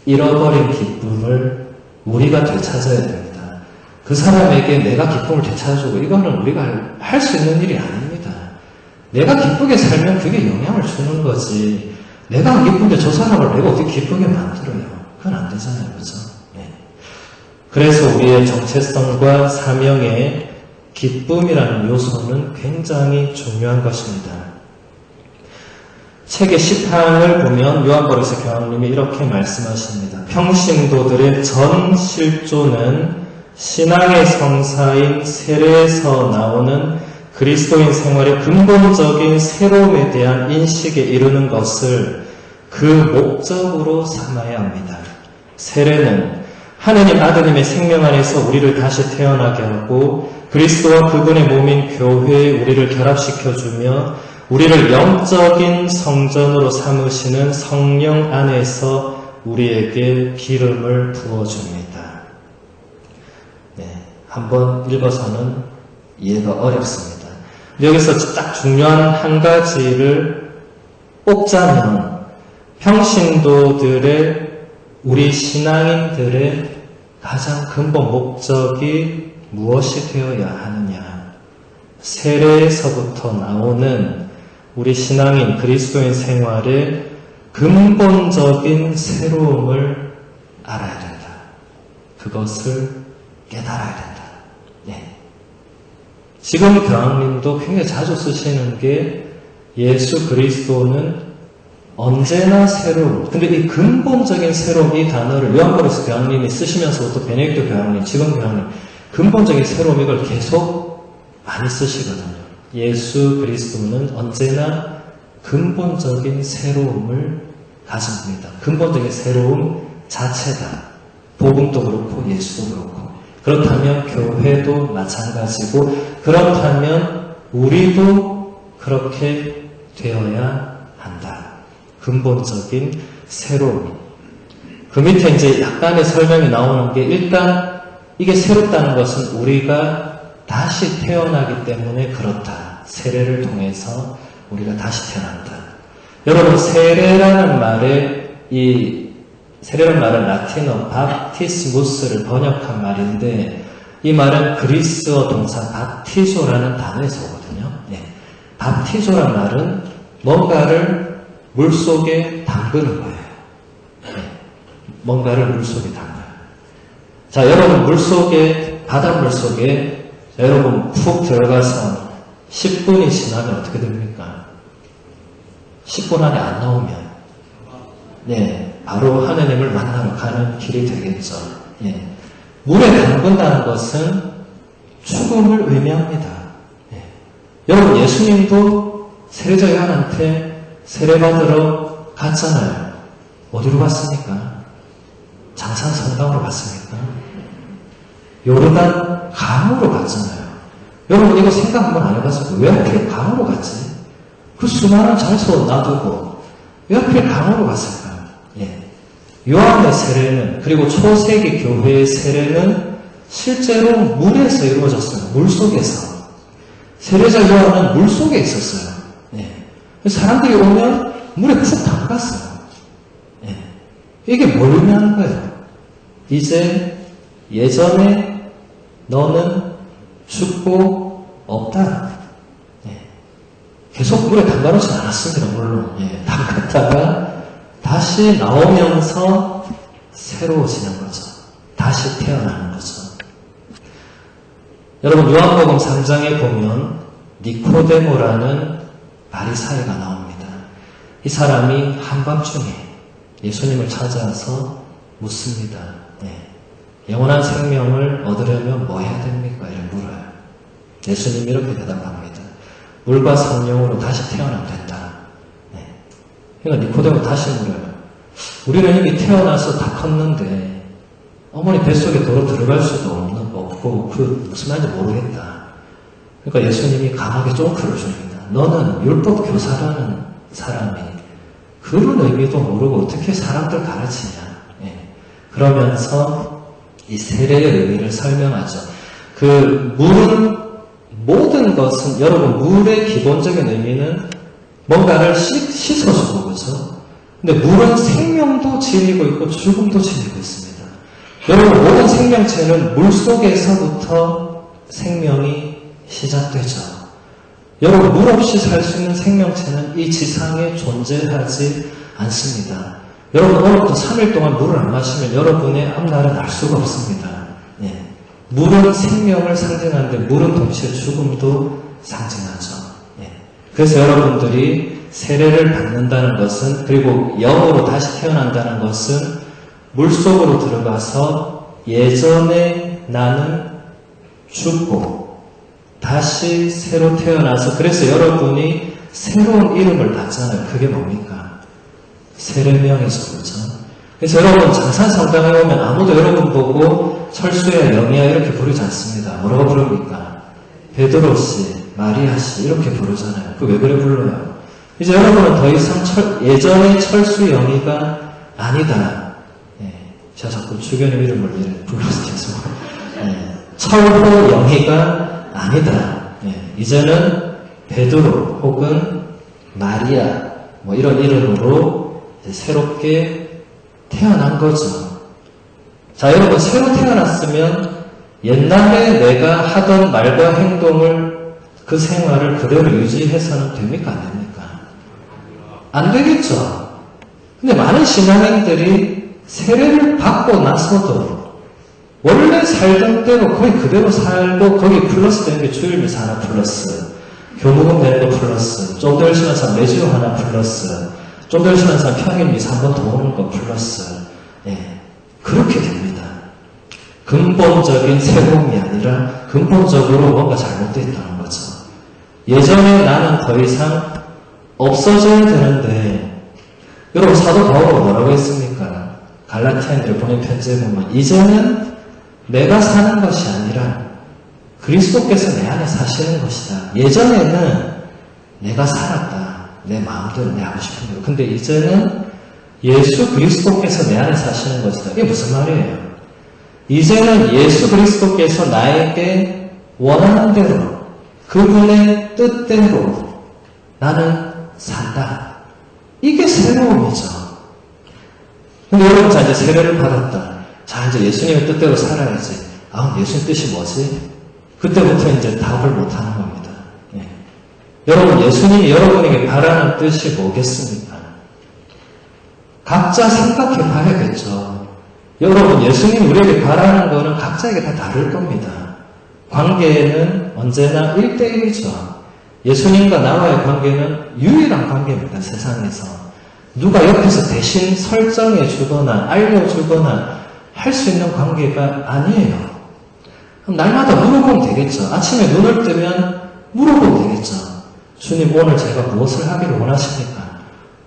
잃어버린 기쁨을 우리가 되찾아야 됩니다. 그 사람에게 내가 기쁨을 되찾아주고 이거는 우리가 할 수 있는 일이 아닙니다. 내가 기쁘게 살면 그게 영향을 주는 거지. 내가 안 기쁜데 저 사람을 내가 어떻게 기쁘게 만들어요? 그건 안 되잖아요. 그죠? 그래서 우리의 정체성과 사명의 기쁨이라는 요소는 굉장히 중요한 것입니다. 책의 시판을 보면 요한버릇의 교황님이 이렇게 말씀하십니다. 평신도들의 전 실조는 신앙의 성사인 세례에서 나오는 그리스도인 생활의 근본적인 새로움에 대한 인식에 이르는 것을 그 목적으로 삼아야 합니다. 세례는 하느님 아드님의 생명 안에서 우리를 다시 태어나게 하고 그리스도와 그분의 몸인 교회에 우리를 결합시켜주며 우리를 영적인 성전으로 삼으시는 성령 안에서 우리에게 기름을 부어줍니다. 한번 읽어서는 이해가 어렵습니다. 여기서 딱 중요한 한 가지를 꼽자면 평신도들의 우리 신앙인들의 가장 근본 목적이 무엇이 되어야 하느냐. 세례에서부터 나오는 우리 신앙인 그리스도인 생활의 근본적인 새로움을 알아야 된다. 그것을 깨달아야 된다. 네. 지금 교황님도 굉장히 자주 쓰시는 게 예수 그리스도는 언제나 새로움. 근데 이 근본적인 새로움, 이 단어를 요한보리스 교황님이 쓰시면서부터 베네딕토 교황님, 지금 교황님, 근본적인 새로움 이걸 계속 많이 쓰시거든요. 예수 그리스도는 언제나 근본적인 새로움을 가집니다. 근본적인 새로움 자체다. 복음도 그렇고 예수도 그렇고. 그렇다면 교회도 마찬가지고 그렇다면 우리도 그렇게 되어야 한다. 근본적인 새로움. 그 밑에 이제 약간의 설명이 나오는 게 일단 이게 새롭다는 것은 우리가 다시 태어나기 때문에 그렇다. 세례를 통해서 우리가 다시 태어난다. 여러분 세례라는 말은 라틴어 바티스무스를 번역한 말인데 이 말은 그리스어 동사 바티조라는 단어에서 오거든요. 네. 바티조란 말은 뭔가를 물속에 담그는 거예요. 네. 뭔가를 물속에 담가요. 자, 여러분 바닷물 속에 여러분 푹 들어가서 10분이 지나면 어떻게 됩니까? 10분 안에 안 나오면 네, 바로 하느님을 만나러 가는 길이 되겠죠. 예. 물에 담근다는 것은 죽음을 의미합니다. 예. 여러분 예수님도 세례자 요한한테 세례받으러 갔잖아요. 어디로 갔습니까? 장산 성당으로 갔습니까? 요르단 강으로 갔잖아요. 여러분 이거 생각 한번 안 해봤어요? 왜 하필 강으로 갔지? 그 수많은 장소 놔두고 왜 하필 강으로 갔을까요? 예. 요한의 세례는 그리고 초세기 교회의 세례는 실제로 물에서 이루어졌어요. 물속에서. 세례자 요한은 물속에 있었어요. 예. 사람들이 오면 물에 푹 담갔어요. 예. 이게 뭘 의미하는 거예요? 이제 예전에 너는 죽고 없다. 예. 계속 물에 담가놓지 않았습니다. 물론 예. 담갔다가 다시 나오면서 새로워지는 거죠. 다시 태어나는 거죠. 여러분 요한복음 3장에 보면 니코데모라는 바리사이가 나옵니다. 이 사람이 한밤중에 예수님을 찾아와서 묻습니다. 네. 영원한 생명을 얻으려면 뭐 해야 됩니까? 이렇게 물어요. 예수님이 이렇게 대답합니다. 물과 성령으로 다시 태어나면 된다. 네. 그러니까 니코데모 다시 물어요. 우리는 이미 태어나서 다 컸는데 어머니 뱃속에 도로 들어갈 수도 없고 그 무슨 말인지 모르겠다. 그러니까 예수님이 강하게 쫑크를 줍니다. 너는 율법 교사라는 사람이 그런 의미도 모르고 어떻게 사람들 가르치냐. 네. 그러면서 이 세례의 의미를 설명하죠. 그 물은 모든 것은 여러분 물의 기본적인 의미는 뭔가를 씻어주고 그죠? 근데 물은 생명도 지니고 있고 죽음도 지니고 있습니다. 여러분 모든 생명체는 물 속에서부터 생명이 시작되죠. 여러분 물 없이 살 수 있는 생명체는 이 지상에 존재하지 않습니다. 여러분 오늘부터 3일 동안 물을 안 마시면 여러분의 앞날은 알 수가 없습니다. 예. 물은 생명을 상징하는데 물은 동시에 죽음도 상징하죠. 예. 그래서 여러분들이 세례를 받는다는 것은 그리고 영으로 다시 태어난다는 것은 물속으로 들어가서 예전에 나는 죽고 다시 새로 태어나서 그래서 여러분이 새로운 이름을 받잖아요. 그게 뭡니까? 세례명이죠. 그렇죠? 그래서 여러분 장산성당에 오면 아무도 여러분 보고 철수야 영이야 이렇게 부르지 않습니다. 뭐라고 부릅니까? 베드로씨, 마리아씨 이렇게 부르잖아요. 그 왜 그래 불러요? 이제 여러분은 더 이상 예전의 철수 영이가 아니다. 예, 제가 자꾸 주변의 이름을 불러서 계속 철호 영희가 아니다. 예, 이제는 베드로 혹은 마리아 뭐 이런 이름으로 새롭게 태어난 거죠. 자, 여러분, 새로 태어났으면 옛날에 내가 하던 말과 행동을 그 생활을 그대로 유지해서는 됩니까? 안 됩니까? 안 되겠죠. 근데 많은 신앙인들이 세례를 받고 나서도 원래 살던 대로 거의 그대로 살고 거기 플러스 되는 게 주일미사 하나 플러스, 교무금 되는 거 플러스, 좀 더 열심히 한 사람 매주 하나 플러스, 좀 더 열심히 한 사람 평일 미사 한 번 더 오는 거 플러스. 예, 그렇게 됩니다. 근본적인 새로움이 아니라 근본적으로 뭔가 잘못되어 있다는 거죠. 예전에 나는 더 이상 없어져야 되는데, 여러분 사도 바울은 뭐라고 했습니까? 갈라티아인들 보낸 편지에 보면 이제는 내가 사는 것이 아니라 그리스도께서 내 안에 사시는 것이다. 예전에는 내가 살았다. 내 마음대로 내 하고 싶은 대로. 근데 이제는 예수 그리스도께서 내 안에 사시는 것이다. 이게 무슨 말이에요? 이제는 예수 그리스도께서 나에게 원하는 대로 그분의 뜻대로 나는 산다. 이게 새로움이죠. 근데 여러분, 자, 이제 세례를 받았다. 자, 이제 예수님의 뜻대로 살아야지. 아, 예수님 뜻이 뭐지? 그때부터 이제 답을 못하는 겁니다. 예. 여러분, 예수님이 여러분에게 바라는 뜻이 뭐겠습니까? 각자 생각해 봐야겠죠. 여러분, 예수님이 우리에게 바라는 거는 각자에게 다 다를 겁니다. 관계는 언제나 1대1이죠. 예수님과 나와의 관계는 유일한 관계입니다. 세상에서. 누가 옆에서 대신 설정해 주거나 알려주거나 할 수 있는 관계가 아니에요. 그럼 날마다 물어보면 되겠죠. 아침에 눈을 뜨면 물어보면 되겠죠. 주님, 오늘 제가 무엇을 하기를 원하십니까?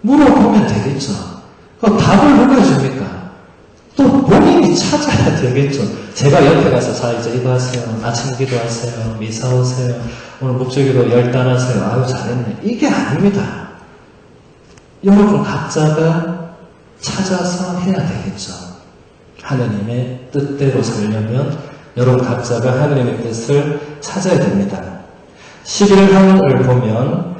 물어보면 되겠죠. 그럼 답을 누가 해줍니까? 또 본인이 찾아야 되겠죠. 제가 옆에 가서 자, 이제 이거 하세요. 아침 기도하세요. 미사 오세요. 오늘 목적기도 열단하세요. 아유, 잘했네. 이게 아닙니다. 여러분 각자가 찾아서 해야 되겠죠. 하느님의 뜻대로 살려면 여러분 각자가 하느님의 뜻을 찾아야 됩니다. 11항을 보면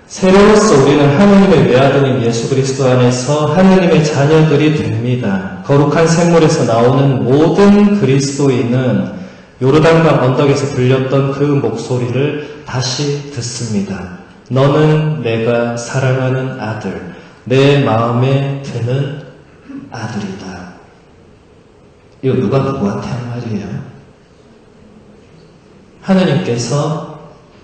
세례로서 우리는 하느님의 외아들인 예수 그리스도 안에서 하느님의 자녀들이 됩니다. 거룩한 샘물에서 나오는 모든 그리스도인은 요르단강 언덕에서 들렸던 그 목소리를 다시 듣습니다. 너는 내가 사랑하는 아들, 내 마음에 드는 아들이다. 이거 누가 누구한테 한 말이에요? 하느님께서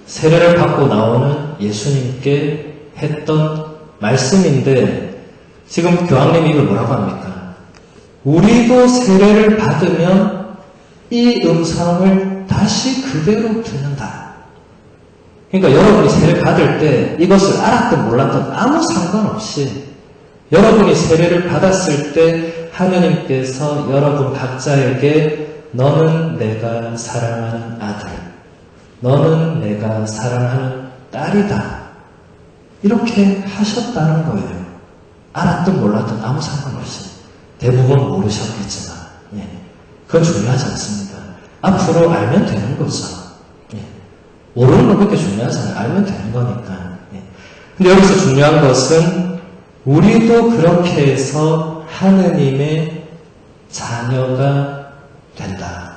세례를 받고 나오는 예수님께 했던 말씀인데 지금 교황님이 이걸 뭐라고 합니까? 우리도 세례를 받으면 이 음성을 다시 그대로 듣는다. 그러니까 여러분이 세례 받을 때 이것을 알았든 몰랐든 아무 상관없이 여러분이 세례를 받았을 때 하느님께서 여러분 각자에게 너는 내가 사랑하는 아들, 너는 내가 사랑하는 딸이다. 이렇게 하셨다는 거예요. 알았든 몰랐든 아무 상관없이. 대부분 모르셨겠지만, 예. 그건 중요하지 않습니다. 앞으로 알면 되는 거죠. 예. 모르는 건 그렇게 중요하잖아요. 알면 되는 거니까. 예. 근데 여기서 중요한 것은 우리도 그렇게 해서 하느님의 자녀가 된다.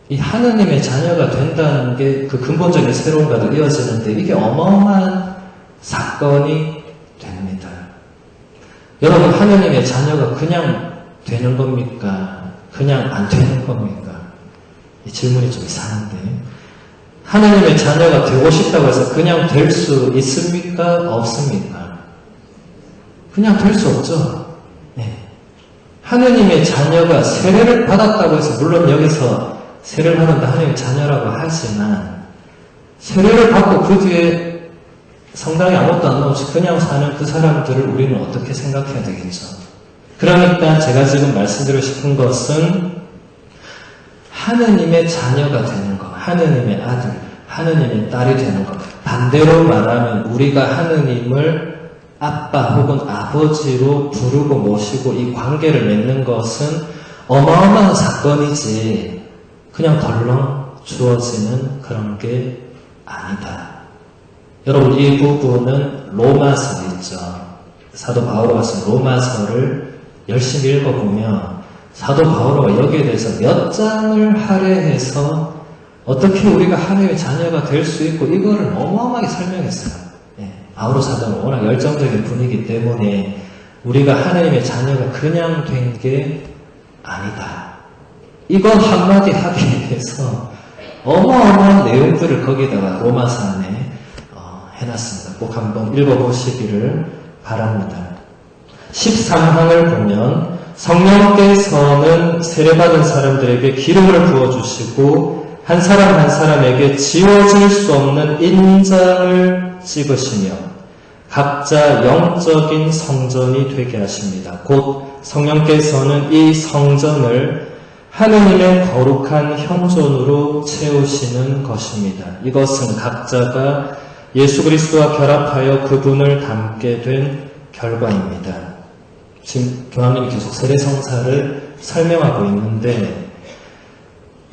이 하느님의 자녀가 된다는 게 그 근본적인 새로움과도 이어지는데 이게 어마어마한 사건이 됩니다. 여러분, 하느님의 자녀가 그냥 되는 겁니까? 그냥 안 되는 겁니까? 이 질문이 좀 이상한데. 하느님의 자녀가 되고 싶다고 해서 그냥 될 수 있습니까? 없습니까? 그냥 될 수 없죠. 네. 하느님의 자녀가 세례를 받았다고 해서 물론 여기서 세례를 받는다 하느님의 자녀라고 하지만 세례를 받고 그 뒤에 성당에 아무것도 안 넣었지 그냥 사는 그 사람들을 우리는 어떻게 생각해야 되겠죠. 그러니까 제가 지금 말씀드리고 싶은 것은 하느님의 자녀가 되는 것, 하느님의 아들, 하느님의 딸이 되는 것. 반대로 말하면 우리가 하느님을 아빠 혹은 아버지로 부르고 모시고 이 관계를 맺는 것은 어마어마한 사건이지 그냥 덜렁 주어지는 그런 게 아니다. 여러분, 이 부분은 로마서 있죠. 사도 바오로가 쓴 로마서를 열심히 읽어보면 사도 바오로가 여기에 대해서 몇 장을 할애해서 어떻게 우리가 하나님의 자녀가 될 수 있고 이거를 어마어마하게 설명했어요. 바오로 사도는 워낙 열정적인 분이기 때문에 우리가 하나님의 자녀가 그냥 된 게 아니다. 이건 한마디 하기 위해서 어마어마한 내용들을 거기다가 로마서 안에 해놨습니다. 꼭 한번 읽어보시기를 바랍니다. 13항을 보면 성령께서는 세례받은 사람들에게 기름을 부어주시고 한 사람 한 사람에게 지워질 수 없는 인장을 찍으시며 각자 영적인 성전이 되게 하십니다. 곧 성령께서는 이 성전을 하느님의 거룩한 현존으로 채우시는 것입니다. 이것은 각자가 예수 그리스도와 결합하여 그분을 닮게 된 결과입니다. 지금 교황님이 계속 세례성사를 설명하고 있는데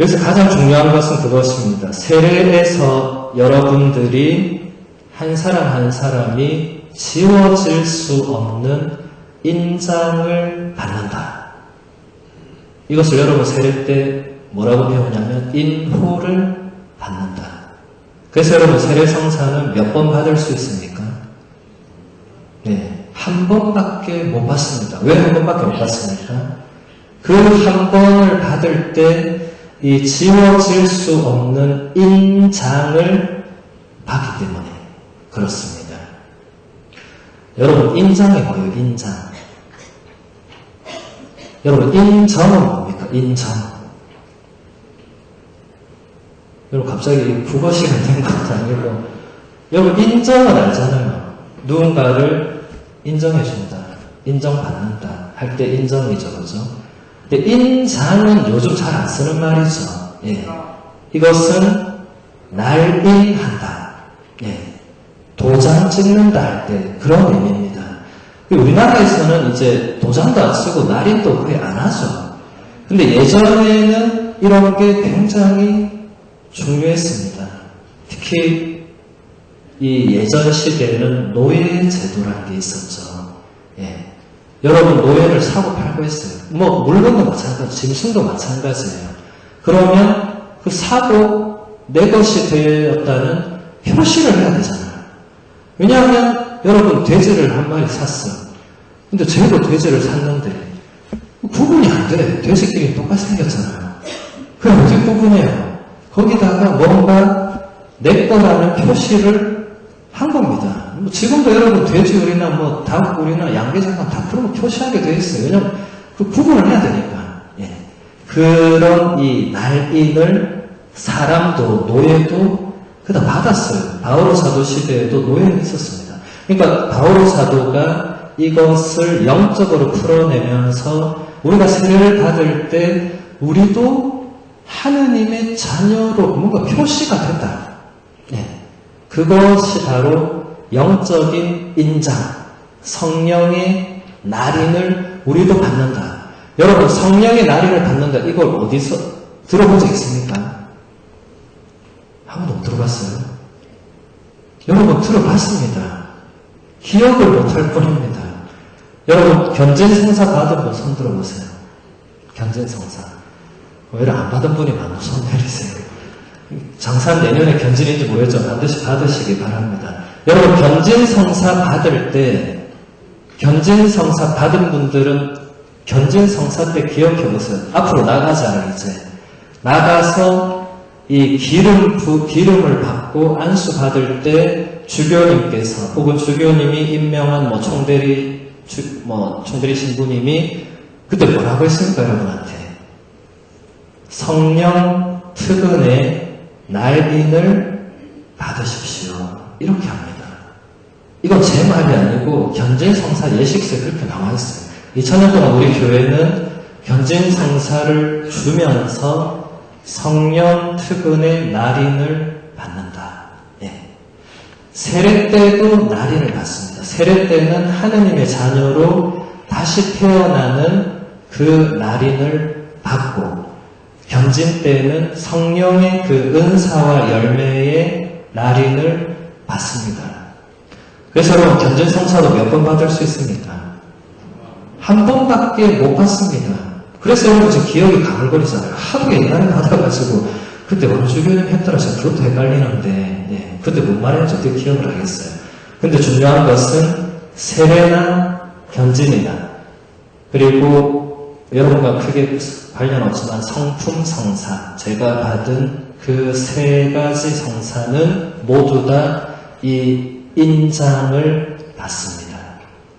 여기서 가장 중요한 것은 그것입니다. 세례에서 여러분들이 한 사람 한 사람이 지워질 수 없는 인장을 받는다. 이것을 여러분 세례 때 뭐라고 배우냐면 인호를 받는다. 그래서 여러분 세례성사는 몇 번 받을 수 있습니까? 네, 한 번밖에 못 받습니다. 왜 한 번밖에 못 받습니까? 그 한 번을 받을 때 이 지워질 수 없는 인장을 받기 때문에 그렇습니다. 여러분 인장이 뭐예요? 인장. 여러분 인정은 뭡니까? 인정. 여러분 갑자기 국어 시간 된 것도 아니고 여러분 인정을 알잖아요. 누군가를 인정해준다, 인정받는다 할 때 인정이죠, 그죠? 근데 인장은 요즘 잘 안 쓰는 말이죠. 예. 이것은 날인한다. 예. 도장 찍는다 할 때 그런 의미입니다. 우리나라에서는 이제 도장도 안 쓰고 날인도 거의 안 하죠. 근데 예전에는 이런 게 굉장히 중요했습니다. 특히 이 예전 시대에는 노예 제도라는 게 있었죠. 예. 여러분 노예를 사고 팔고 했어요. 뭐 물건도 마찬가지, 짐승도 마찬가지예요. 그러면 그 사고 내 것이 되었다는 표시를 해야 되잖아요. 왜냐하면 여러분 돼지를 한 마리 샀어요. 근데 저도 돼지를 샀는데 구분이 안 돼. 돼지끼리 똑같이 생겼잖아요. 그럼 어떻게 구분해요? 거기다가 뭔가 내 거라는 표시를 한 겁니다. 지금도 여러분 돼지우리나 뭐 닭우리나 양계장간 다 그런 거 표시하게 돼 있어요. 왜냐면 그 구분을 해야 되니까. 예. 그런 이 날인을 사람도 노예도 그다 받았어요. 바오로 사도 시대에도 노예는 있었습니다. 그러니까 바오로 사도가 이것을 영적으로 풀어내면서 우리가 세례를 받을 때 우리도 하느님의 자녀로 뭔가 표시가 된다. 예. 그것이 바로 영적인 인장, 성령의 날인을 우리도 받는다. 여러분 성령의 날인을 받는다. 이걸 어디서 들어본 적 있습니까? 한 번도 못 들어봤어요? 여러분 들어봤습니다. 기억을 못할 뿐입니다. 여러분 견진성사 받은 분 손 들어보세요. 견진성사. 오히려 안 받은 분이 많아. 손 내리세요. 장사 내년에 견진인지 모르겠지만 반드시 받으시기 바랍니다. 여러분 견진성사 받을 때 견진성사 받은 분들은 견진성사 때 기억해보세요. 앞으로 나가잖아요. 이제 나가서 이 기름을 받고 안수 받을 때 주교님께서 혹은 주교님이 임명한 총대리 신부님이 그때 뭐라고 했습니까? 여러분한테 성령 특은의 날인을 받으십시오. 이렇게 합니다. 이건 제 말이 아니고 견진성사 예식서에 그렇게 나와 있어요. 2000년 동안 우리 교회는 견진성사를 주면서 성령 특은의 날인을 받는다. 예. 세례 때도 날인을 받습니다. 세례 때는 하느님의 자녀로 다시 태어나는 그 날인을 받고 경진 때는 성령의 그 은사와 열매의 날인을 받습니다. 그래서 여러분 견진성사도 몇 번 받을 수 있습니까? 한 번밖에 못 받습니다. 그래서 여러분 지금 기억이 가물거리잖아요. 하도 옛날에 받아가지고 그때 원주교님 했더라 제가 그것도 헷갈리는데 그때 뭔 말인지 어떻게 기억을 하겠어요. 근데 중요한 것은 세례나 견진이나 그리고 여러분과 크게 관련 없지만 성품 성사 제가 받은 그 세 가지 성사는 모두 다 이 인장을 받습니다.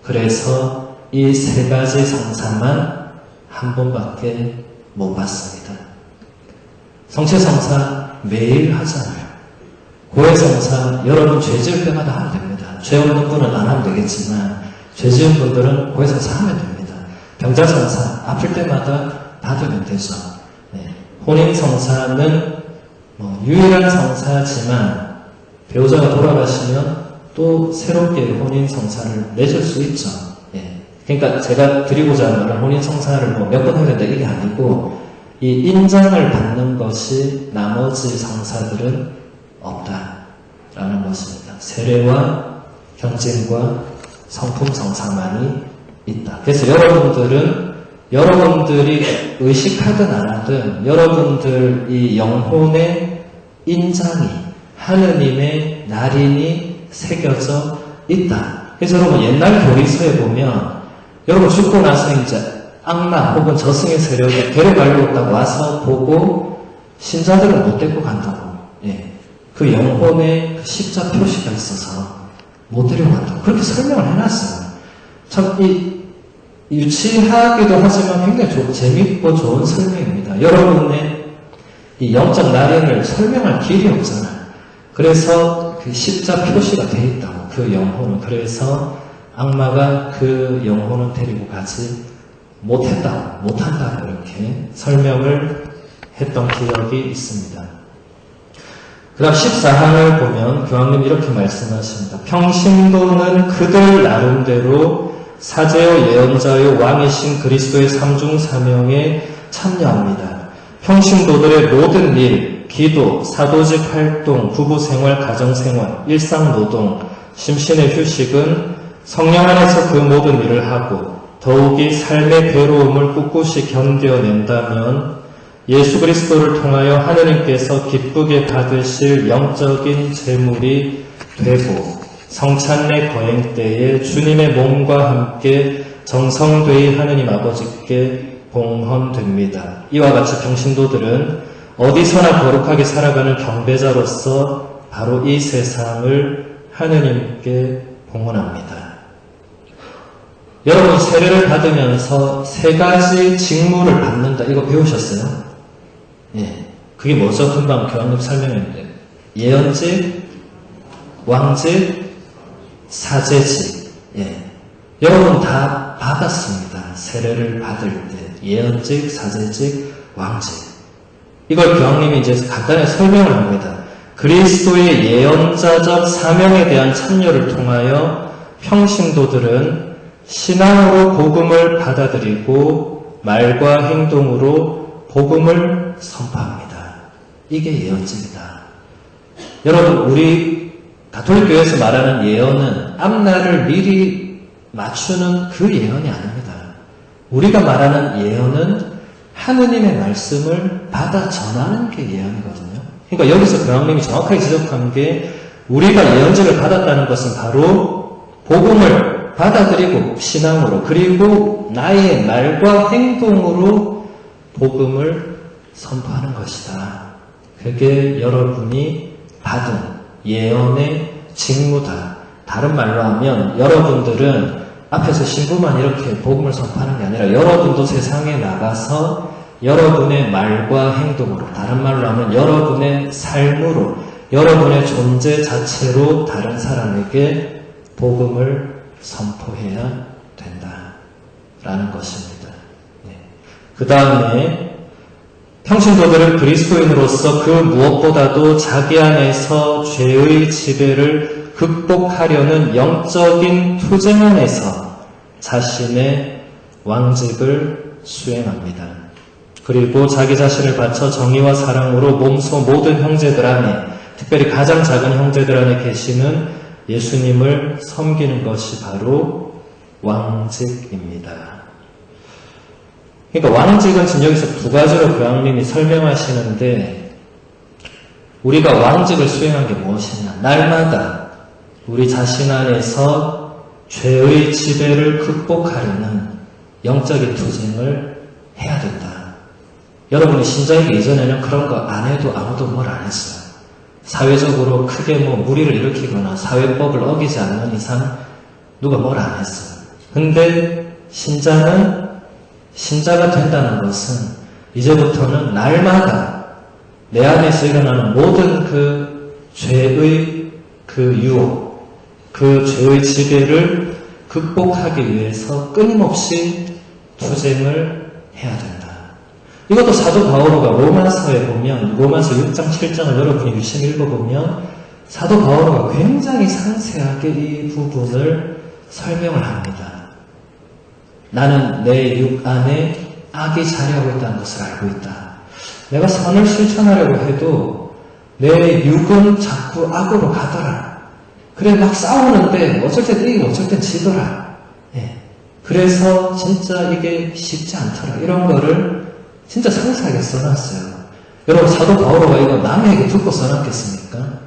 그래서 이 세 가지 성사만 한 번밖에 못 받습니다. 성체성사 매일 하잖아요. 고해성사 여러분 죄 지을 때마다 하면 됩니다. 죄 없는 분은 안 하면 되겠지만 죄 지은 분들은 고해성사 하면 됩니다. 병자성사 아플 때마다 받으면 되죠. 혼인성사는 유일한 성사지만 배우자가 돌아가시면 또 새롭게 혼인성사를 내줄 수 있죠. 그러니까 제가 드리고자 하는 말은 혼인성사를 몇 번 해야 된다 이게 아니고 이 인장을 받는 것이 나머지 성사들은 없다라는 것입니다. 세례와 견진과 성품 성사만이 있다. 그래서 여러분들이 의식하든 안 하든 여러분들 이 영혼의 인장이 하느님의 날인이 새겨져 있다. 그래서 여러분 옛날 교리서에 보면 여러분 죽고 나서 이제 악마 혹은 저승의 세력이 데려가려고 했다고 와서 보고 신자들은 못 데리고 간다고. 그 영혼의 그 십자 표시가 있어서 못 데리고 간다고. 그렇게 설명을 해놨어요. 참 유치하기도 하지만 굉장히 재밌고 좋은 설명입니다. 여러분의 이 영적 날인을 설명할 길이 없잖아요. 그래서 그 십자 표시가 돼 있다고. 그 영혼은. 그래서 악마가 그 영혼을 데리고 가지 못한다고 이렇게 설명을 했던 기억이 있습니다. 그 다음 14항을 보면 교황님이 이렇게 말씀하십니다. 평신도는 그들 나름대로 사제요 예언자요 왕이신 그리스도의 삼중사명에 참여합니다. 평신도들의 모든 일, 기도, 사도직 활동, 부부생활, 가정생활, 일상노동, 심신의 휴식은 성령 안에서 그 모든 일을 하고 더욱이 삶의 괴로움을 꿋꿋이 견뎌낸다면 예수 그리스도를 통하여 하느님께서 기쁘게 받으실 영적인 재물이 되고 성찬례 거행 때에 주님의 몸과 함께 정성되이 하느님 아버지께 봉헌됩니다. 이와 같이 평신도들은 어디서나 거룩하게 살아가는 경배자로서 바로 이 세상을 하느님께 봉헌합니다. 여러분 세례를 받으면서 세 가지 직무를 받는다. 이거 배우셨어요? 그게 뭐죠? 금방 교황님 설명했는데 예언직, 왕직, 사제직. 여러분 다 받았습니다. 세례를 받을 때 예언직, 사제직, 왕직. 이걸 교황님이 이제 간단히 설명을 합니다. 그리스도의 예언자적 사명에 대한 참여를 통하여 평신도들은 신앙으로 복음을 받아들이고 말과 행동으로 복음을 선포합니다. 이게 예언직이다. 여러분 우리 가톨릭 교회에서 말하는 예언은 앞날을 미리 맞추는 그 예언이 아닙니다. 우리가 말하는 예언은 하느님의 말씀을 받아 전하는 게 예언이거든요. 그러니까 여기서 교황님이 정확하게 지적한 게 우리가 예언직을 받았다는 것은 바로 복음을 받아들이고 신앙으로 그리고 나의 말과 행동으로 복음을 선포하는 것이다. 그게 여러분이 받은 예언의 직무다. 다른 말로 하면 여러분들은 앞에서 신부만 이렇게 복음을 선포하는 게 아니라 여러분도 세상에 나가서 여러분의 말과 행동으로 다른 말로 하면 여러분의 삶으로 여러분의 존재 자체로 다른 사람에게 복음을 선포해야 된다라는 것입니다. 그 다음에 평신도들은 그리스도인으로서 그 무엇보다도 자기 안에서 죄의 지배를 극복하려는 영적인 투쟁 안에서 자신의 왕직을 수행합니다. 그리고 자기 자신을 바쳐 정의와 사랑으로 몸소 모든 형제들 안에, 특별히 가장 작은 형제들 안에 계시는 예수님을 섬기는 것이 바로 왕직입니다. 그러니까 왕직은 지금 여기서 두 가지로 교황님이 설명하시는데, 우리가 왕직을 수행한 게 무엇이냐? 날마다 우리 자신 안에서 죄의 지배를 극복하려는 영적인 투쟁을 해야 된다. 여러분이 신자이기 이전에는 그런 거 안 해도 아무도 뭘 안 했어요. 사회적으로 크게 무리를 일으키거나 사회법을 어기지 않는 이상 누가 뭘 안 했어요. 근데 신자가 된다는 것은 이제부터는 날마다 내 안에서 일어나는 모든 그 죄의 그 유혹, 그 죄의 지배를 극복하기 위해서 끊임없이 투쟁을 해야 된다. 이것도 사도 바오로가 로마서에 보면, 로마서 6장 7장을 여러분이 유심히 읽어보면 사도 바오로가 굉장히 상세하게 이 부분을 설명을 합니다. 나는 내 육 안에 악이 자리하고 있다는 것을 알고 있다. 내가 선을 실천하려고 해도 내 육은 자꾸 악으로 가더라. 그래 막 싸우는데 어쩔 땐 이기고 어쩔 땐 지더라. 그래서 진짜 이게 쉽지 않더라. 이런 거를 진짜 상세하게 써놨어요. 여러분 사도 바오로가 이거 남에게 듣고 써놨겠습니까?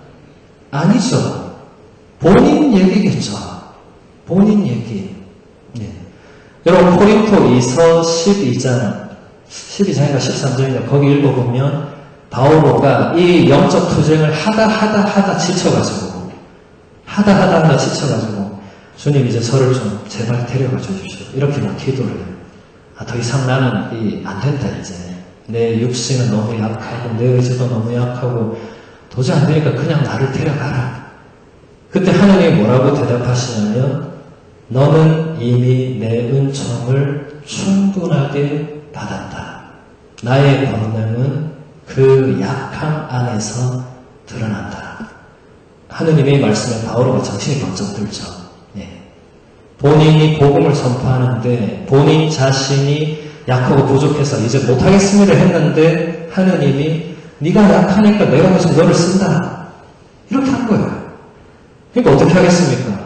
아니죠. 본인 얘기겠죠. 본인 얘기. 여러분 코린토 2서 12장인가 13장인가 거기 읽어보면 바오로가 이 영적 투쟁을 하다 지쳐가지고 주님 이제 저를 좀 제발 데려가 주십시오. 이렇게 막 기도를. 더 이상 나는 안 된다 이제. 내 육신은 너무 약하고 내 의지도 너무 약하고 도저히 안 되니까 그냥 나를 데려가라. 그때 하느님이 뭐라고 대답하시냐면 너는 이미 내 은총을 충분하게 받았다. 나의 권능은 그 약함 안에서 드러난다. 하느님의 말씀에 바오로가 정신이 번쩍 들죠. 본인이 복음을 선포하는데 본인 자신이 약하고 부족해서 이제 못하겠습니다 했는데 하느님이 네가 약하니까 내가 무슨 너를 쓴다. 이렇게 한 거예요. 그러니까 어떻게 하겠습니까?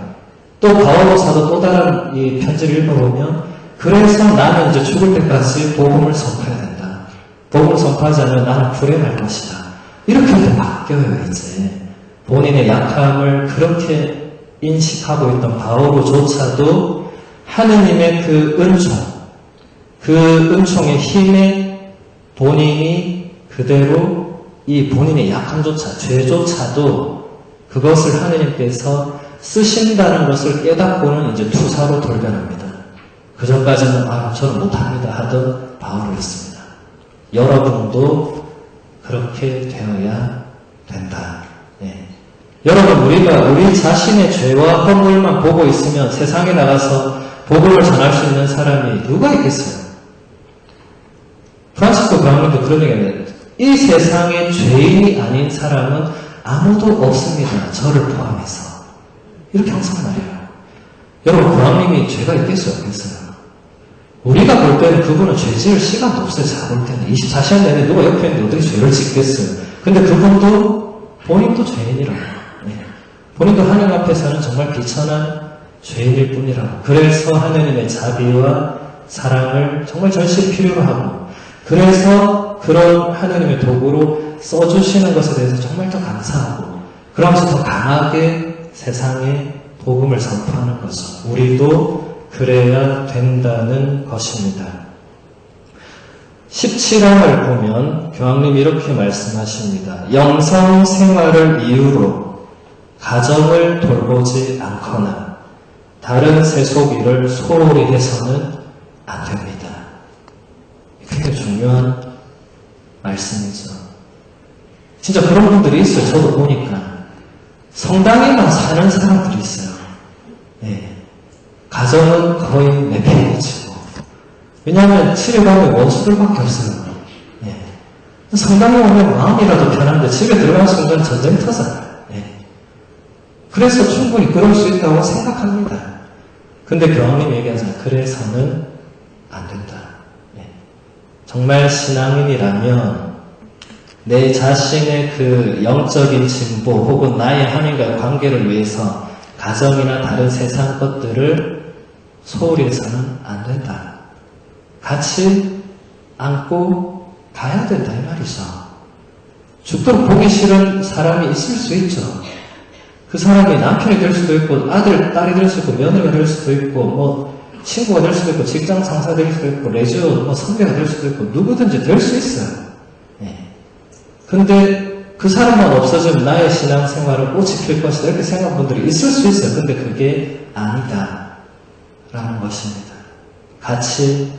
또 바오로 사도 또 다른 이 편지를 읽어보면 그래서 나는 이제 죽을 때까지 복음을 선포해야 된다. 복음을 선포하지 않으면 나는 불행할 것이다. 이렇게 또 바뀌어요 이제. 본인의 약함을 그렇게 인식하고 있던 바오로조차도 하느님의 그 은총의 힘에 본인이 그대로 이 본인의 약함조차, 죄조차도 그것을 하느님께서 쓰신다는 것을 깨닫고는 이제 투사로 돌변합니다. 그 전까지는 저는 못합니다 하던 바오로였습니다. 여러분도 그렇게 되어야 된다. 여러분 우리가 우리 자신의 죄와 허물만 보고 있으면 세상에 나가서 복음을 전할 수 있는 사람이 누가 있겠어요? 프란시스코 교황님도 그런 얘기해요. 이 세상에 죄인이 아닌 사람은 아무도 없습니다. 저를 포함해서. 이렇게 항상 말해요. 여러분 교황님이 죄가 있겠어요? 없겠어요? 우리가 볼 때는 그분은 죄 지을 시간도 없어요. 제가 볼 때는 24시간 내내 누가 옆에 있는데 어떻게 죄를 짓겠어요? 근데 그분도 본인도 죄인이라고. 본인도 하나님 앞에서는 정말 비천한 죄인일 뿐이라고. 그래서 하느님의 자비와 사랑을 정말 절실히 필요로 하고 그래서 그런 하느님의 도구로 써주시는 것에 대해서 정말 더 감사하고 그러면서 더 강하게 세상에 복음을 선포하는 거죠. 우리도 그래야 된다는 것입니다. 17항을 보면 교황님이 이렇게 말씀하십니다. 영성 생활을 이유로 가정을 돌보지 않거나 다른 세속일을 소홀히 해서는 안 됩니다. 굉장히 중요한 말씀이죠. 진짜 그런 분들이 있어요. 저도 보니까 성당에만 사는 사람들이 있어요. 가정은 거의 내팽개치고 왜냐하면 집에 가면 원수들밖에 없어요. 성당에 오면 마음이라도 편한데 집에 들어가는 순간 전쟁터잖아요. 그래서 충분히 그럴 수 있다고 생각합니다. 근데 교황님이 얘기하잖아요. 그래서는 안 된다. 정말 신앙인이라면 내 자신의 그 영적인 진보 혹은 나의 하나님과의 관계를 위해서 가정이나 다른 세상 것들을 소홀히 해서는 안 된다. 같이 안고 가야 된다 이 말이죠. 죽도록 보기 싫은 사람이 있을 수 있죠. 그 사람이 남편이 될 수도 있고 아들, 딸이 될 수도 있고 며느리가 될 수도 있고 뭐 친구가 될 수도 있고 직장 상사 될 수도 있고 레지오 뭐 선배가 될 수도 있고 누구든지 될 수 있어요. 근데 그 사람만 없어지면 나의 신앙생활을 꽃이 필 것이다 이렇게 생각하는 분들이 있을 수 있어요. 근데 그게 아니다 라는 것입니다. 같이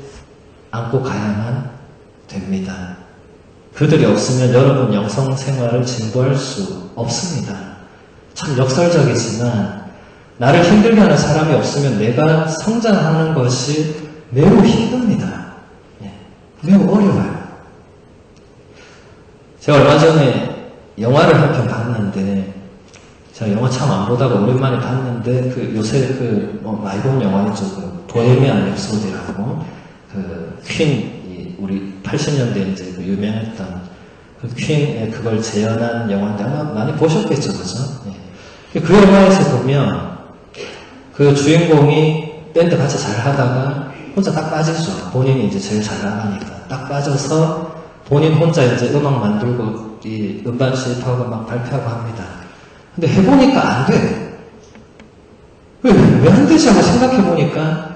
안고 가야만 됩니다. 그들이 없으면 여러분 영성생활을 진보할 수 없습니다. 참 역설적이지만 나를 힘들게 하는 사람이 없으면 내가 성장하는 것이 매우 힘듭니다. 매우 어려워요. 제가 얼마 전에 영화를 한 편 봤는데, 제가 영화 참 안 보다가 오랜만에 봤는데, 요새 많이 본 영화였죠. 보헤미안 랩소디라고, 퀸, 우리 80년대 이제 유명했던 퀸의 그걸 재현한 영화인데 아마 많이 보셨겠죠, 그죠? 그 영화에서 보면, 그 주인공이 밴드 같이 잘 하다가 혼자 딱 빠지죠. 본인이 이제 제일 잘 나가니까. 딱 빠져서 본인 혼자 이제 음악 만들고 이 음반 수입하고 막 발표하고 합니다. 근데 해보니까 안 돼. 왜 안 되지 하고 생각해보니까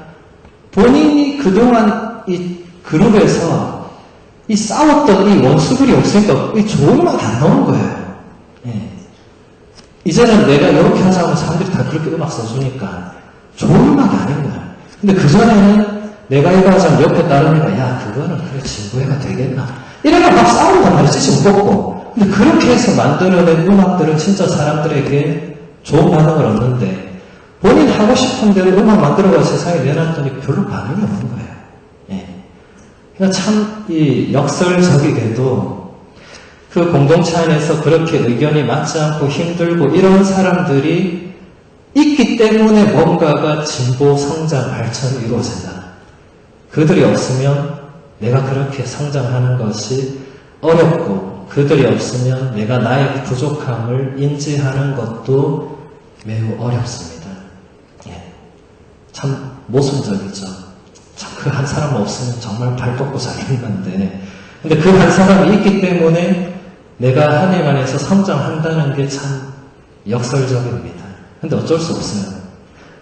본인이 그동안 이 그룹에서 이 싸웠던 이 원수들이 없으니까 이 좋은 음악이 안 나오는 거예요. 이제는 내가 이렇게 하자고 사람들이 다 그렇게 음악 써주니까 좋은 음악이 아닌 거야. 근데 그전에는 내가 이거 하자면 옆에 다른 애가 야 그거는 그래 진보해가 되겠나 이래가 막 싸운단 말이지 지금 뽑고. 근데 그렇게 해서 만들어낸 음악들은 진짜 사람들에게 좋은 반응을 얻는데 본인 하고 싶은 대로 음악 만들어가 세상에 내놨더니 별로 반응이 없는 거예요. 그러니까 참 이 역설적이게도 그 공동체 안에서 그렇게 의견이 맞지 않고 힘들고 이런 사람들이 있기 때문에 뭔가가 진보, 성장, 발전이 이루어진다. 그들이 없으면 내가 그렇게 성장하는 것이 어렵고 그들이 없으면 내가 나의 부족함을 인지하는 것도 매우 어렵습니다. 참 모순적이죠. 참 그 한 사람 없으면 정말 발 뻗고 살는 건데 근데 그 한 사람이 있기 때문에 내가 하나님 안에서 성장한다는 게 참 역설적입니다. 근데 어쩔 수 없어요.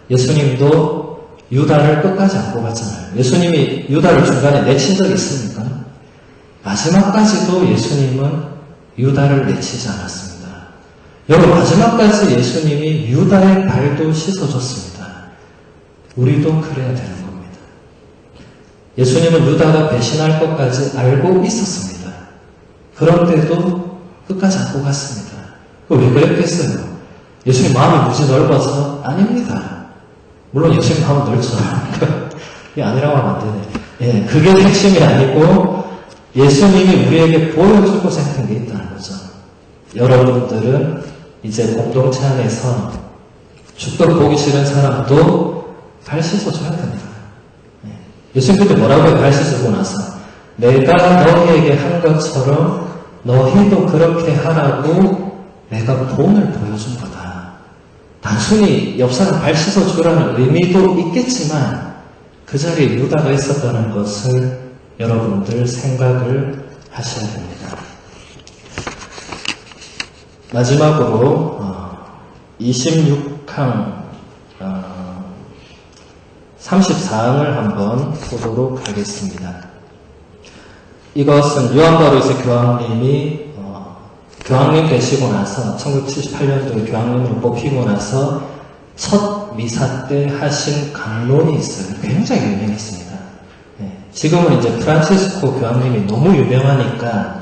예수님도 유다를 끝까지 안고 갔잖아요. 예수님이 유다를 중간에 내친 적이 있습니까? 마지막까지도 예수님은 유다를 내치지 않았습니다. 여러분 마지막까지 예수님이 유다의 발도 씻어줬습니다. 우리도 그래야 되는 겁니다. 예수님은 유다가 배신할 것까지 알고 있었습니다. 그런데도 끝까지 안고 갔습니다. 왜 그랬겠어요? 예수님 마음이 무지 넓어서? 아닙니다. 물론 예수님 마음은 넓죠. 이게 아니라고 하면 안 되네. 그게 핵심이 아니고 예수님이 우리에게 보여주고 생각한 게 있다는 거죠. 여러분들은 이제 공동체 안에서 죽도록 보기 싫은 사람도 발 씻어줘야 됩니다. 예수님 그때 뭐라고 해요? 발 씻어주고 나서 내가 너희에게 한 것처럼 너희도 그렇게 하라고 내가 본을 보여준 거다. 단순히 옆 사람 발 씻어주라는 의미도 있겠지만 그 자리에 유다가 있었다는 것을 여러분들 생각을 하셔야 됩니다. 마지막으로 26항 34항을 한번 보도록 하겠습니다. 이것은 요한바오로스 교황님이 교황님 되시고 나서 1978년도에 교황님으로 뽑히고 나서 첫 미사 때 하신 강론이 있어요. 굉장히 유명했습니다. 지금은 이제 프란치스코 교황님이 너무 유명하니까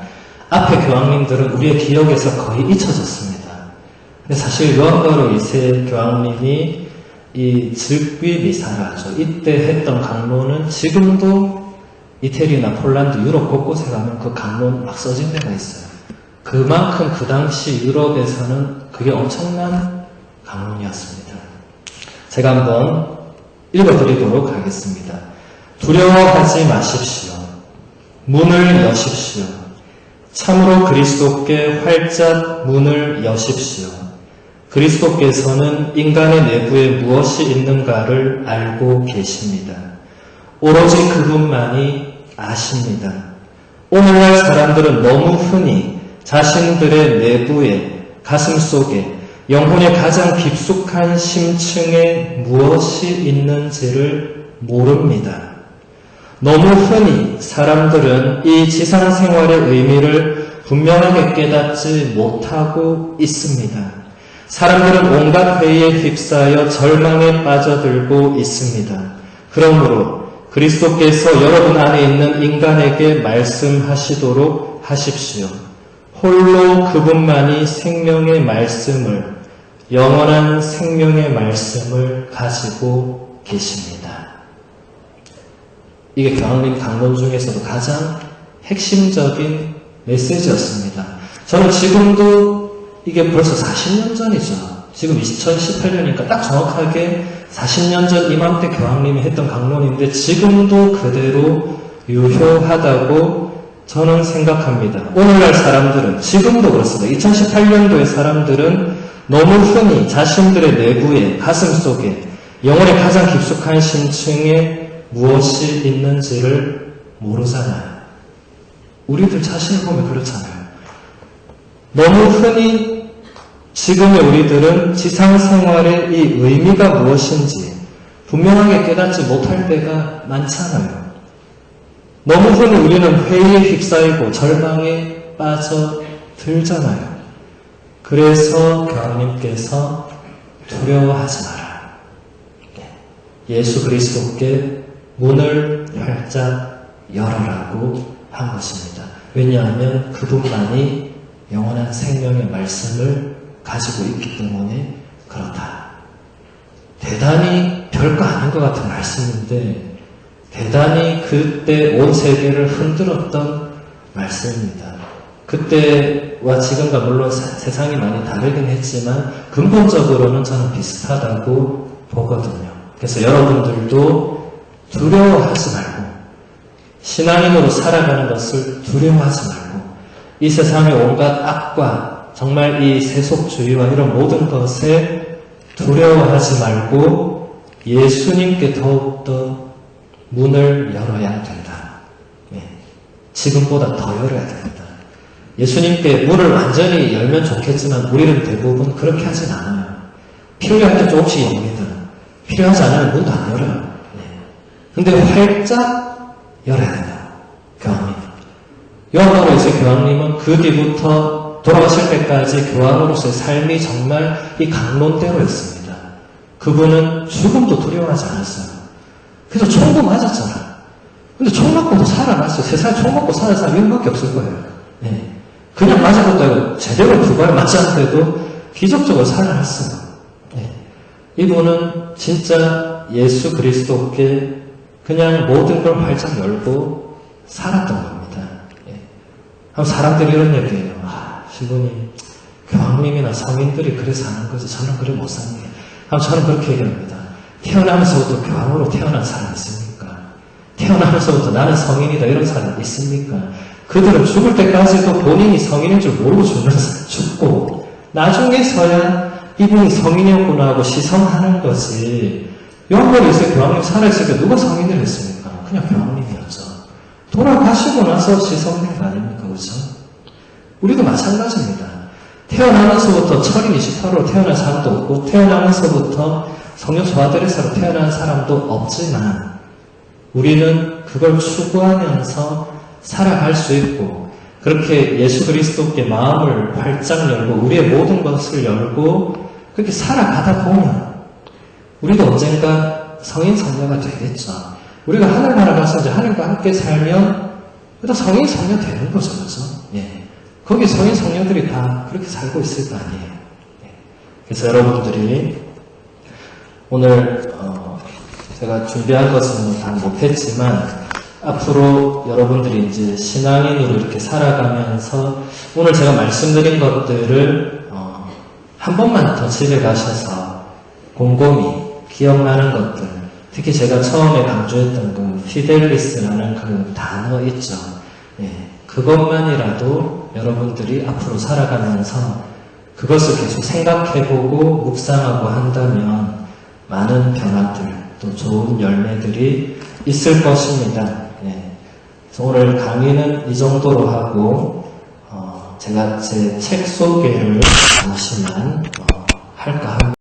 앞에 교황님들은 우리의 기억에서 거의 잊혀졌습니다. 근데 사실 요한바오로 2세 교황님이 이 즉위 미사를 하죠. 이때 했던 강론은 지금도 이태리나 폴란드, 유럽 곳곳에 가면 그 강론 막 써진 데가 있어요. 그만큼 그 당시 유럽에서는 그게 엄청난 강론이었습니다. 제가 한번 읽어드리도록 하겠습니다. 두려워하지 마십시오. 문을 여십시오. 참으로 그리스도께 활짝 문을 여십시오. 그리스도께서는 인간의 내부에 무엇이 있는가를 알고 계십니다. 오로지 그분만이 아십니다. 오늘날 사람들은 너무 흔히 자신들의 내부에, 가슴 속에, 영혼의 가장 깊숙한 심층에 무엇이 있는지를 모릅니다. 너무 흔히 사람들은 이 지상 생활의 의미를 분명하게 깨닫지 못하고 있습니다. 사람들은 온갖 회의에 휩싸여 절망에 빠져들고 있습니다. 그러므로 그리스도께서 여러분 안에 있는 인간에게 말씀하시도록 하십시오. 홀로 그분만이 생명의 말씀을, 영원한 생명의 말씀을 가지고 계십니다. 이게 교황님 강론 중에서도 가장 핵심적인 메시지였습니다. 저는 지금도 이게 벌써 40년 전이죠. 지금 2018년이니까 딱 정확하게 40년 전 이맘때 교황님이 했던 강론인데 지금도 그대로 유효하다고 저는 생각합니다. 오늘날 사람들은, 지금도 그렇습니다. 2018년도의 사람들은 너무 흔히 자신들의 내부에, 가슴 속에, 영혼의 가장 깊숙한 심층에 무엇이 있는지를 모르잖아요. 우리들 자신을 보면 그렇잖아요. 너무 흔히 지금의 우리들은 지상생활의 이 의미가 무엇인지 분명하게 깨닫지 못할 때가 많잖아요. 너무 흔히 우리는 회의에 휩싸이고 절망에 빠져들잖아요. 그래서 교황님께서 두려워하지 마라. 예수 그리스도께 문을 활짝 열어라고 한 것입니다. 왜냐하면 그분만이 영원한 생명의 말씀을 가지고 있기 때문에 그렇다. 대단히 별거 아닌 것 같은 말씀인데 대단히 그때 온 세계를 흔들었던 말씀입니다. 그때와 지금과 물론 세상이 많이 다르긴 했지만 근본적으로는 저는 비슷하다고 보거든요. 그래서 여러분들도 두려워하지 말고 신앙인으로 살아가는 것을 두려워하지 말고 이 세상의 온갖 악과 정말 이 세속주의와 이런 모든 것에 두려워하지 말고 예수님께 더욱더 문을 열어야 된다. 지금보다 더 열어야 된다. 예수님께 문을 완전히 열면 좋겠지만 우리는 대부분 그렇게 하진 않아요. 필요할 때 조금씩 엽니다. 필요하지 않으면 문도 안 열어요. 근데 활짝 열어야 된다. 교황님. 요한으로 이제 교황님은 그 뒤부터 돌아가실 때까지 교황으로서의 삶이 정말 이 강론대로였습니다. 그분은 죽음도 두려워하지 않았어요. 그래서 총도 맞았잖아. 근데 총 맞고도 살아났어요. 세상에 총 맞고 사는 사람이 이밖에 없을 거예요. 그냥 맞은 것도 아니고 제대로 두 발 맞았는데도 기적적으로 살아났어요. 이분은 진짜 예수 그리스도께 그냥 모든 걸 활짝 열고 살았던 겁니다. 사람들이 이런 얘기해요. 신부님, 교황님이나 성인들이 그래 사는 거지 저는 그래 못 사는 게. 저는 그렇게 얘기합니다. 태어나면서부터 교황으로 태어난 사람 있습니까? 태어나면서부터 나는 성인이다 이런 사람 있습니까? 그들은 죽을 때까지도 본인이 성인인 줄 모르고 죽고 나중에서야 이분이 성인이었구나 하고 시성하는 거지. 요한복음에서 교황님 살아있을 때 누가 성인을 했습니까? 그냥 교황님이었죠. 돌아가시고 나서 시성된 거 아닙니까? 그렇죠? 우리도 마찬가지입니다. 태어나면서부터 철인 28호로 태어난 사람도 없고 태어나면서부터 성령 소아드레사로 태어난 사람도 없지만 우리는 그걸 추구하면서 살아갈 수 있고 그렇게 예수 그리스도께 마음을 활짝 열고 우리의 모든 것을 열고 그렇게 살아가다 보면 우리도 언젠가 성인 성녀가 되겠죠. 우리가 하늘나라 가서 이제 하늘과 함께 살면 또 성인 성녀 되는 거죠. 그렇죠? 거기 성인 성녀들이 다 그렇게 살고 있을 거 아니에요. 그래서 여러분들이 오늘 제가 준비한 것은 다 못했지만 앞으로 여러분들이 이제 신앙인으로 이렇게 살아가면서 오늘 제가 말씀드린 것들을 한 번만 더 집에 가셔서 곰곰이 기억나는 것들, 특히 제가 처음에 강조했던 그 피델리스라는 그 단어 있죠. 그것만이라도 여러분들이 앞으로 살아가면서 그것을 계속 생각해보고 묵상하고 한다면 많은 변화들, 또 좋은 열매들이 있을 것입니다. 그래서 오늘 강의는 이 정도로 하고, 제가 제 책 소개를 잠시만 할까 합니다.